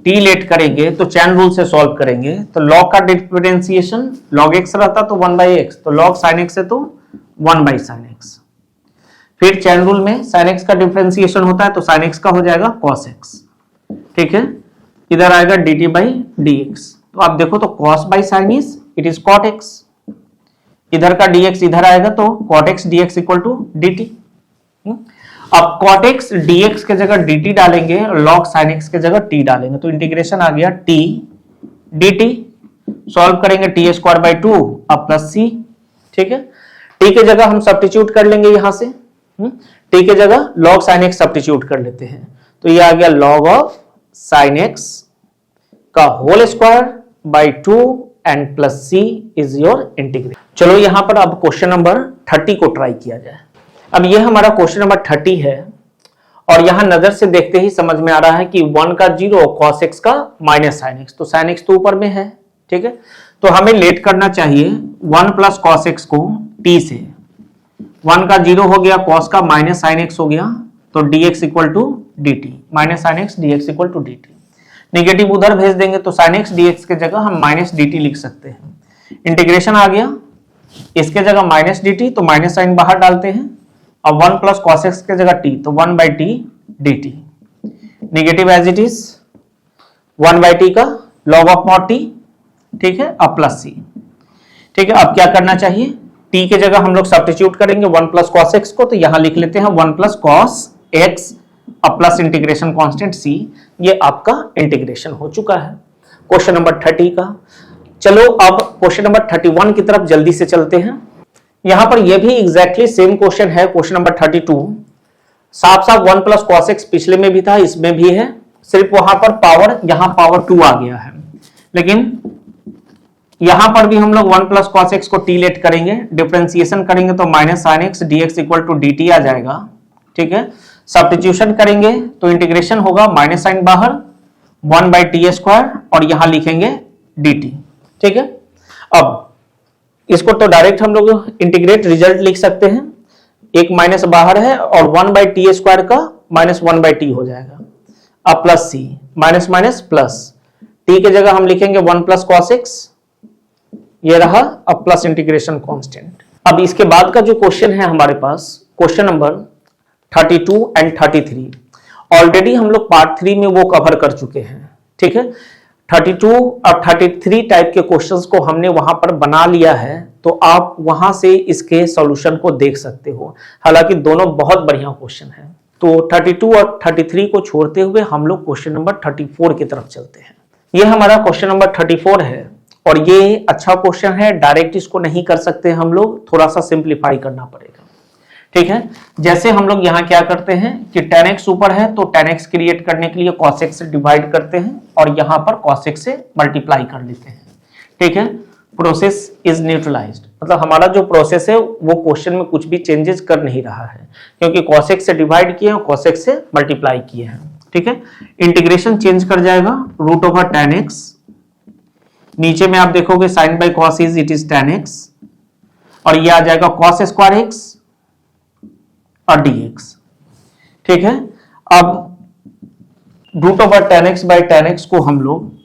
t लेट करेंगे तो चैन रूल से सॉल्व करेंगे, तो log का डिफरेंशिएशन log x रहता तो 1/x, तो log sin x है तो 1/sin x, फिर चैन रूल में sin x का डिफरेंशिएशन होता है तो sin x का हो जाएगा cos x, ठीक है, इधर आएगा dt by dx, तो आप देखो तो cos by sin is it is cot x, इधर का dx इधर आएगा तो cot x dx equal to dt। अब cot x dx के जगह dt डालेंगे और log sin x के जगह t डालेंगे तो इंटीग्रेशन आ गया t dt, सॉल्व करेंगे t स्क्वायर बाई 2 अब प्लस c, ठीक है, t के जगह हम सब्स्टिट्यूट कर लेंगे यहां से, t के जगह log sin x सब्स्टिट्यूट कर लेते हैं तो ये आ गया log ऑफ sin x का whole square by 2 and plus c is your integration. चलो यहां पर अब क्वेश्चन नंबर 30 को ट्राई किया जाए। अब ये हमारा क्वेश्चन नंबर 30 है और यहां नजर से देखते ही समझ में आ रहा है कि 1 का 0 cos x का माइनस sin x, तो sin x तो ऊपर में है, ठीक है, तो हमें लेट करना चाहिए 1 प्लस cos x को t से, 1 का 0 हो गया, cos का माइनस sin x हो गया, तो dx equal to dt, minus sin x dx equal to dt, negative उधर भेज देंगे तो sin x dx के जगह हम माइनस dt लिख सकते हैं, इंटीग्रेशन आ गया, इसके जगह माइनस dt तो माइनस साइन बाहर डालते हैं, अब 1 प्लस cos x के जगह t तो 1/t dt, negative as it is 1/t का log ऑफ mod t, ठीक है, अब प्लस c, ठीक है, अब क्या करना चाहिए, t के जगह हम लोग सब्स्टिट्यूट करेंगे 1 प्लस cos x को, तो यहां लिख लेते हैं 1 प्लस cos x अब प्लस इंटीग्रेशन कांस्टेंट c, ये आपका इंटीग्रेशन हो चुका है क्वेश्चन नंबर 30 का। चलो अब क्वेश्चन नंबर 31 की तरफ जल्दी से चलते हैं। यहां पर यह भी एग्जैक्टली सेम क्वेश्चन है, क्वेश्चन नंबर 32, साफ साफ 1 प्लस cos x पिछले में भी था, इसमें भी है, सिर्फ वहां पर पावर, यहां पावर 2 आ गया है, लेकिन यहां पर भी हम लोग 1 प्लस cos x को t लेट करेंगे, डिफरेंशिएशन करेंगे तो minus sin x dx equal to dt आ जाएगा, ठीक है, सब्स्टिट्यूशन करेंगे तो इंटीग्रेशन होगा माइनस साइन बाहर 1/t स्क्वायर और यहां लिखेंगे dt, ठीक है। अब इसको तो डायरेक्ट हम लोग इंटीग्रेट रिजल्ट लिख सकते हैं, एक माइनस बाहर है और 1/t² का -1/t हो जाएगा। अब प्लस सी, माइनस माइनस प्लस, टी के जगह हम लिखेंगे 1 + cos x, ये रहा। अब प्लस इंटीग्रेशन कांस्टेंट। अब इसके बाद का जो क्वेश्चन है हमारे पास, क्वेश्चन नंबर 32 एंड 33, ऑलरेडी हम लोग पार्ट 3 में वो कवर कर चुके हैं, ठीक है। 32 और 33 टाइप के क्वेश्चंस को हमने वहां पर बना लिया है, तो आप वहां से इसके सॉल्यूशन को देख सकते हो। हालांकि दोनों बहुत बढ़िया क्वेश्चन हैं। तो 32 और 33 को छोड़ते हुए हम लोग क्वेश्चन नंबर 34 की तरफ चलते हैं। ये हमारा क्वेश्चन नंबर 34 है और ये अच्छा क्वेश्चन है। डायरेक्ट इसको नहीं कर सकते हम लोग, थोड़ा सा सिंप्लीफाई करना पड़ेगा, ठीक है। जैसे हम लोग यहाँ क्या करते हैं कि tan x ऊपर है तो tan x क्रिएट करने के लिए cos x से डिवाइड करते हैं और यहाँ पर cos x से मल्टीप्लाई कर लेते हैं, ठीक है। प्रोसेस इज न्यूट्रलाइज्ड, मतलब हमारा जो प्रोसेस है वो क्वेश्चन में कुछ भी चेंजेस कर नहीं रहा है, क्योंकि cos x से डिवाइड किए और cos x से मल्टीप्लाई किए हैं, ठीक है। इंटीग्रेशन चेंज कर जाएगा, √tan x, नीचे में आप देखोगे sin/cos it is tan x, और ये आ जाएगा cos² x और dx, ठीक है। अब √tan x/tan x को हम लोग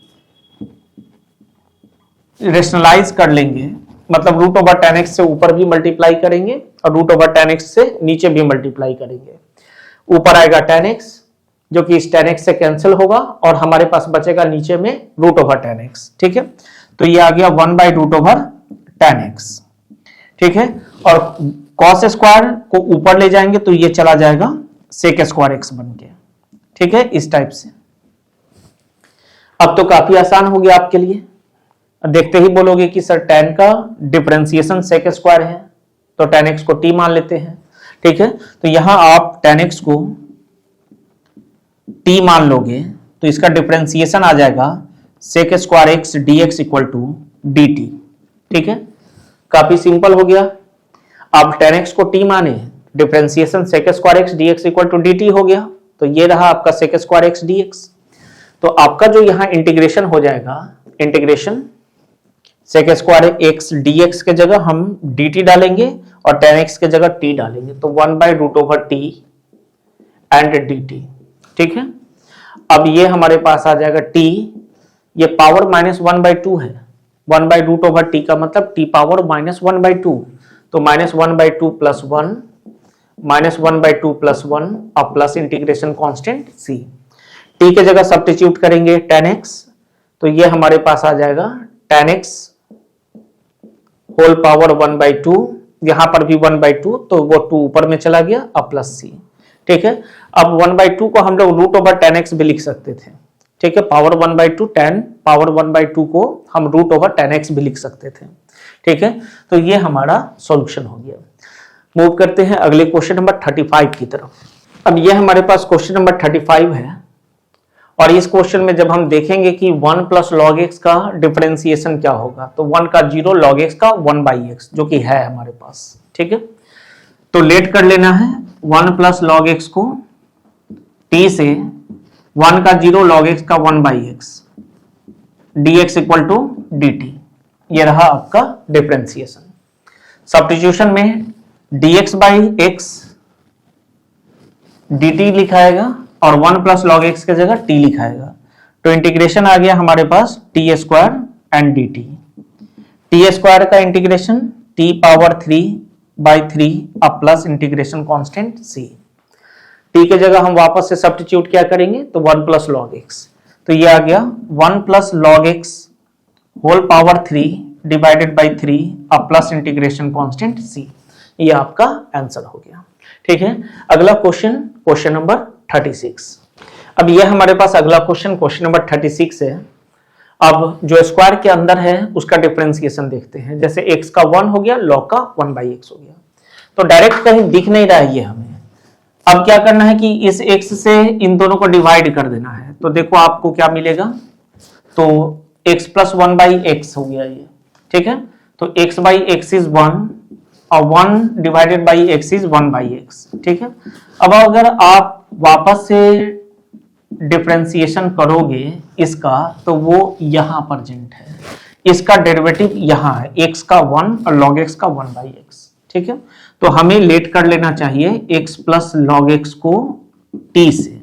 रेशनलाइज कर लेंगे, मतलब √tan x से ऊपर भी मल्टीप्लाई करेंगे और √tan x से नीचे भी मल्टीप्लाई करेंगे। ऊपर आएगा tan x जो कि इस tan x से कैंसिल होगा और हमारे पास बचेगा नीचे में √tan x, ठीक है। तो ये आ गया 1/√tan x, ठीक है। और cos² को ऊपर ले जाएंगे तो ये चला जाएगा sec² x बन के, ठीक है, इस टाइप से। अब तो काफी आसान हो गया आपके लिए। देखते ही बोलोगे कि सर tan का डिफरेंशिएशन sec² है, तो tan x को t मान लेते हैं, ठीक है। तो यहां आप tan x को t मान लोगे तो इसका डिफरेंशिएशन आ जाएगा sec² x dx = dt, ठीक है। काफी सिंपल हो गया। आप tan x को t माने, differentiation sec² x dx = dt हो गया, तो ये रहा आपका sec² x dx। तो आपका जो यहां इंटीग्रेशन हो जाएगा, इंटीग्रेशन sec² x dx के जगह हम dt डालेंगे और tan x के जगह t डालेंगे, तो 1/√t एंड dt, ठीक है। अब ये हमारे पास आ जाएगा t, ये पावर -1/2 है, 1/√t का मतलब t पावर -1/2, तो -1/2 + 1, -1/2 + 1 और plus integration constant c। t के जगह सब्स्टिट्यूट करेंगे tan x, तो ये हमारे पास आ जाएगा tan x होल पावर 1/2, यहां पर भी 1/2, तो वो 2 ऊपर में चला गया, अब प्लस c, ठीक है। अब 1/2 को हम लोग √tan x भी लिख सकते थे, ठीक है। पावर 1/2 tan पावर 1/2 को हम √tan x भी लिख सकते थे, ठीक है। तो ये हमारा सॉल्यूशन हो गया। मूव करते हैं अगले क्वेश्चन नंबर 35 की तरफ। अब ये हमारे पास क्वेश्चन नंबर 35 है और इस क्वेश्चन में जब हम देखेंगे कि 1 + log x का डिफरेंशिएशन क्या होगा, तो 1 का 0, log x का 1/x, जो कि है हमारे पास, ठीक है। तो लेट कर लेना है 1 + log x को t से 1 का 0, log x का 1/x dx = dt, ये रहा आपका डिफरेंशिएशन। सब्स्टिट्यूशन में dx/x dt लिखाएगा और 1 + log x के जगह t लिखाएगा, तो इंटीग्रेशन आ गया हमारे पास t² एंड dt। t² का इंटीग्रेशन t पावर 3/3 अब plus integration constant c। t के जगह हम वापस से सब्स्टिट्यूट क्या करेंगे, तो 1 + log x, तो ये आ गया 1 + log x whole power 3 divided by 3 अब प्लस इंटीग्रेशन कांस्टेंट c। ये आपका आंसर हो गया, ठीक है। अगला क्वेश्चन, क्वेश्चन नंबर 36। अब ये हमारे पास अगला क्वेश्चन, क्वेश्चन नंबर 36 है। अब जो स्क्वायर के अंदर है उसका डिफरेंशिएशन देखते हैं। जैसे x का 1 हो गया, log का 1/x हो गया, तो डायरेक्ट कहीं दिख नहीं रहा है ये हमें। अब क्या करना है कि इस x से इन दोनों को डिवाइड कर देना है, तो देखो आपको क्या मिलेगा, तो x + 1/x हो गया ये, ठीक है। तो x/x इज 1 और 1 divided by x is 1/x, ठीक है। अब अगर आप वापस से डिफरेंशिएशन करोगे इसका, तो वो यहां प्रेजेंट है, इसका डेरिवेटिव यहाँ है x का 1 और log x का 1/x, ठीक है। तो हमें लेट कर लेना चाहिए x प्लस log x को t से,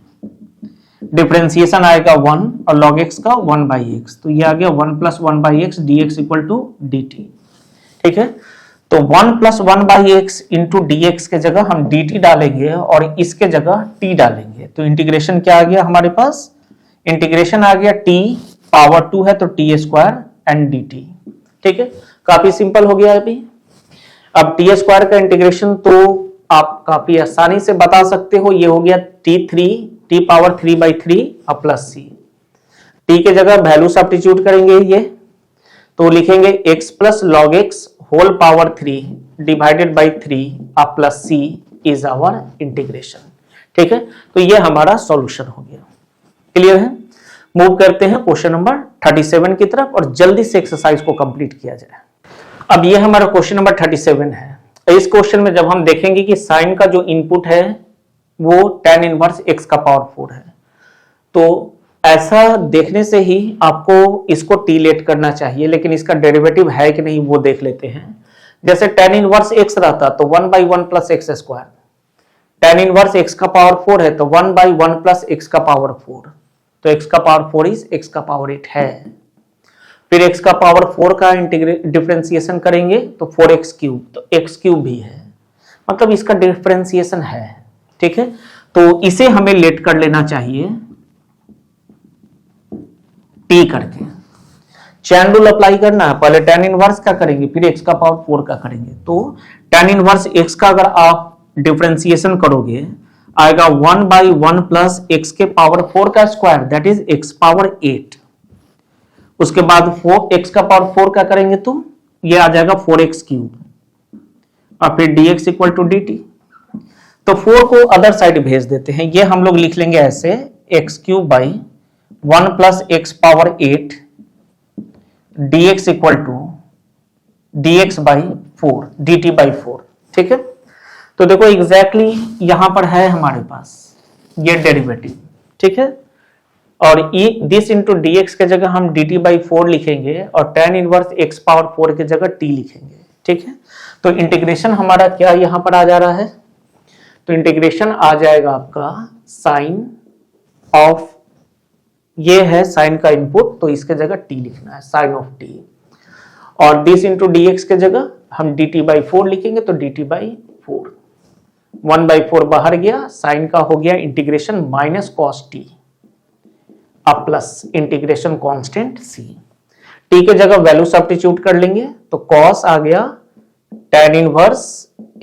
डिफरेंशिएशन आएगा 1 और log x का 1/x, तो ये आ गया 1 plus 1/x dx equal to dt, ठीक है। तो 1 प्लस 1/x इंटू dx के जगह हम dt डालेंगे और इसके जगह t डालेंगे, तो इंटीग्रेशन क्या आ गया हमारे पास, इंटीग्रेशन आ गया t पावर 2 है तो t स्क्वायर एंड dt, ठीक है। काफी सिंपल हो गया अभी। अब t स्क्वायर का इंटीग्रेशन तो आप काफी आसानी से बता सकते हो, ये हो गया t पावर 3/3 और प्लस c, t के जगह वैल्यू सब्स्टिट्यूट करेंगे ये, तो लिखेंगे x plus log x whole power 3 divided by 3 और plus c is our integration, ठीक है। तो ये हमारा सॉल्यूशन हो गया, क्लियर है। मूव करते हैं क्वेश्चन नंबर 37 की तरफ और जल्दी से एक्सरसाइज को कंप्लीट किया जाए। अब ये हमारा क्वेश्चन नंबर 37 है। इस क्वेश्चन में जब हम देखेंगे कि साइन का जो इनपुट है वो tan इनवर्स x का पावर 4 है, तो ऐसा देखने से ही आपको इसको t लेट करना चाहिए, लेकिन इसका डेरिवेटिव है कि नहीं वो देख लेते हैं। जैसे tan इनवर्स x रहता तो 1/1 plus x square, tan inverse x का पावर 4 है तो 1/1 प्लस x का पावर 4, तो x का पावर 4 इज x का पावर 8 है। फिर x का पावर 4 का डिफरेंशिएशन करेंगे तो 4x क्यूब, तो x क्यूब भी है, मतलब इसका डिफरेंशिएशन है, ठीक है। तो इसे हमें लेट कर लेना चाहिए t करके, चैन रूल अप्लाई करना है, पहले tan इनवर्स का करेंगे फिर x का पावर 4 का करेंगे। तो tan इनवर्स x का अगर आप डिफरेंशिएशन करोगे आएगा 1/1 प्लस x के पावर 4 का square that is x power 8, उसके बाद 4x का पावर 4 का करेंगे तो ये आ जाएगा 4x क्यूब और फिर dx इक्वल टू dt। तो 4 को अदर साइड भेज देते हैं, ये हम लोग लिख लेंगे ऐसे x cube by 1 plus x power 8 dx equal to dx by 4 dt by 4, ठीक है। तो देखो एग्जैक्टली यहां पर है हमारे पास ये डेरिवेटिव, ठीक है, और ये दिस इंटू dx के जगह हम dt बाई 4 लिखेंगे और tan इनवर्स x पावर 4 के जगह t लिखेंगे, ठीक है। तो इंटीग्रेशन हमारा क्या यहां पर आ जा रहा है, तो इंटीग्रेशन आ जाएगा आपका साइन ऑफ, ये है साइन का इनपुट तो इसके जगह t लिखना है, साइन ऑफ t, और दिस इंटू dx के जगह हम dt बाई 4 लिखेंगे तो dt बाई 4, 1/4 बाहर गया, साइन का हो गया इंटीग्रेशन माइनस कॉस टी अब plus integration constant c, t के जगह वैल्यू सब्स्टिट्यूट कर लेंगे तो कॉस आ गया tan inverse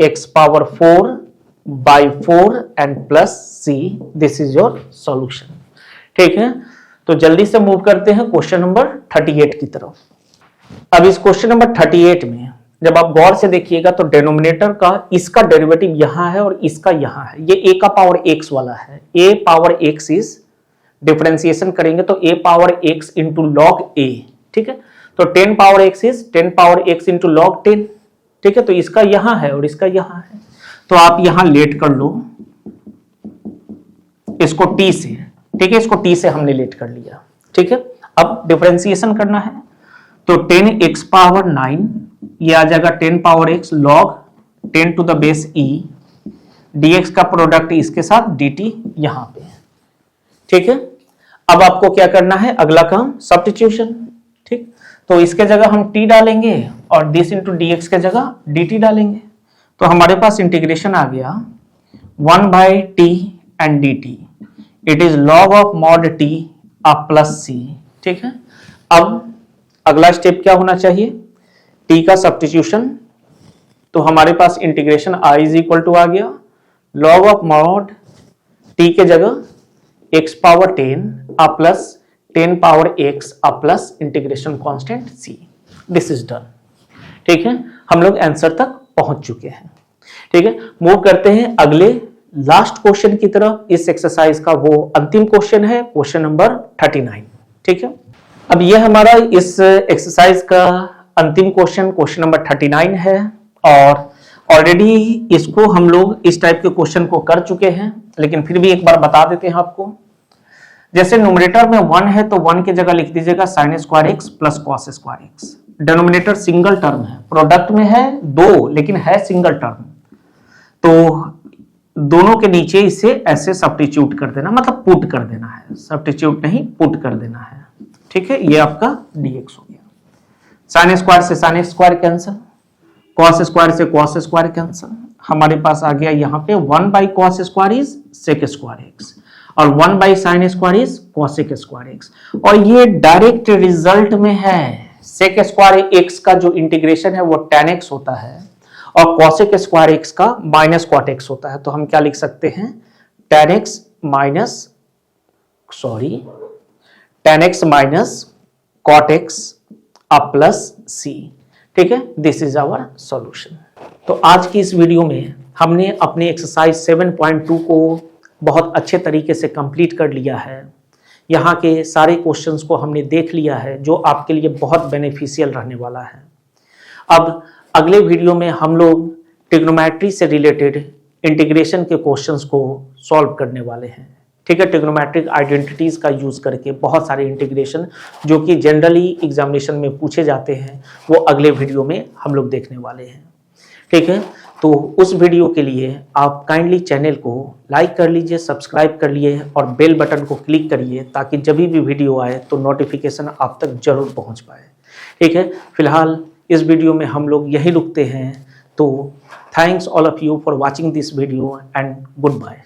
x power 4/4 and plus c, this is your solution, ठीक है। तो जल्दी से मूव करते हैं क्वेश्चन नंबर 38 की तरफ। अब इस क्वेश्चन नंबर 38 में जब आप गौर से देखिएगा तो डिनोमिनेटर का इसका डेरिवेटिव यहां है और इसका यहां है, ये a का पावर x वाला है, a power x is differentiation करेंगे तो a power x into log a, ठीक है। तो 10 power x is 10 power x into log 10, ठीक है। तो इसका यहां है और इसका यहां है, तो आप यहां लेट कर लो इसको t से, ठीक है, इसको t से हमने लेट कर लिया, ठीक है। अब डिफरेंशिएशन करना है तो 10x पावर 9 ये आ जाएगा 10 power x log 10 to the base e, dx का प्रोडक्ट इसके साथ dt यहां पे, ठीक है। अब आपको क्या करना है, अगला काम सब्स्टिट्यूशन, ठीक। तो इसके जगह हम t डालेंगे और दिस इंटू dx के जगह dt डालेंगे, तो हमारे पास इंटीग्रेशन आ गया 1/t and dt, it is log of mod t अब प्लस c, ठीक है। अब अगला स्टेप क्या होना चाहिए, t का सब्स्टिट्यूशन, तो हमारे पास integration i is equal to आ गया log ऑफ मॉड t के जगह x पावर 10 अब प्लस 10 पावर x अब plus integration constant c, this is done, ठीक है। हम लोग आंसर तक पहुंच चुके हैं, ठीक है। मूव करते हैं अगले लास्ट क्वेश्चन की तरफ। इस एक्सरसाइज का वो अंतिम क्वेश्चन है, क्वेश्चन नंबर 39, ठीक है। अब ये हमारा इस एक्सरसाइज का अंतिम क्वेश्चन, क्वेश्चन नंबर 39 है, और ऑलरेडी इसको हम लोग इस टाइप के क्वेश्चन को कर चुके हैं, लेकिन फिर भी एक बार बता देते हैं आपको। जैसे न्यूमरेटर में 1 है तो 1 की जगह लिख दीजिएगा sine square x plus cos square x. Denominator single term है, प्रोडक्ट में है 2 लेकिन है सिंगल टर्म, तो दोनों के नीचे इसे ऐसे सब्स्टिट्यूट कर देना, मतलब पुट कर देना है, सब्स्टिट्यूट नहीं पुट कर देना है। ठीक है, ये आपका dx हो गया। साइन स्क्वायर से sine square cancel, cos square से कॉस स्क्वायर कैंसिल, हमारे पास आ गया यहाँ पे 1 by cos square is sec square x और 1 बाई sine square is cosec square x, और ये डायरेक्ट रिजल्ट में है। सेक स्क्वायर एक्स का जो इंटीग्रेशन है वो tan x होता है और कॉसेक स्क्वायर एक्स का माइनस कॉट एक्स होता है, तो हम क्या लिख सकते हैं tan x minus cot X plus C. ठीक है, दिस इज आवर सॉल्यूशन। तो आज की इस वीडियो में हमने अपने एक्सरसाइज 7.2 को बहुत अच्छे तरीके से कंप्लीट कर लिया है। यहाँ के सारे क्वेश्चंस को हमने देख लिया है जो आपके लिए बहुत बेनिफिशियल रहने वाला है। अब अगले वीडियो में हम लोग ट्रिग्नोमेट्री से रिलेटेड इंटीग्रेशन के क्वेश्चंस को सॉल्व करने वाले हैं। ठीक है, ट्रिग्नोमेट्रिक आइडेंटिटीज का यूज करके बहुत सारे इंटीग्रेशन जो कि जनरली एग्जामिनेशन में पूछे जाते हैं वो अगले वीडियो में हम लोग देखने वाले हैं। ठीक है, तो उस वीडियो के लिए आप काइंडली चैनल को लाइक कर लीजिए, सब्सक्राइब कर लिए और बेल बटन को क्लिक करिए ताकि जब भी वीडियो आए तो नोटिफिकेशन आप तक जरूर पहुंच पाए। ठीक है, फिलहाल इस वीडियो में हम लोग यही रुकते हैं। तो thanks all of you for watching this video and good bye.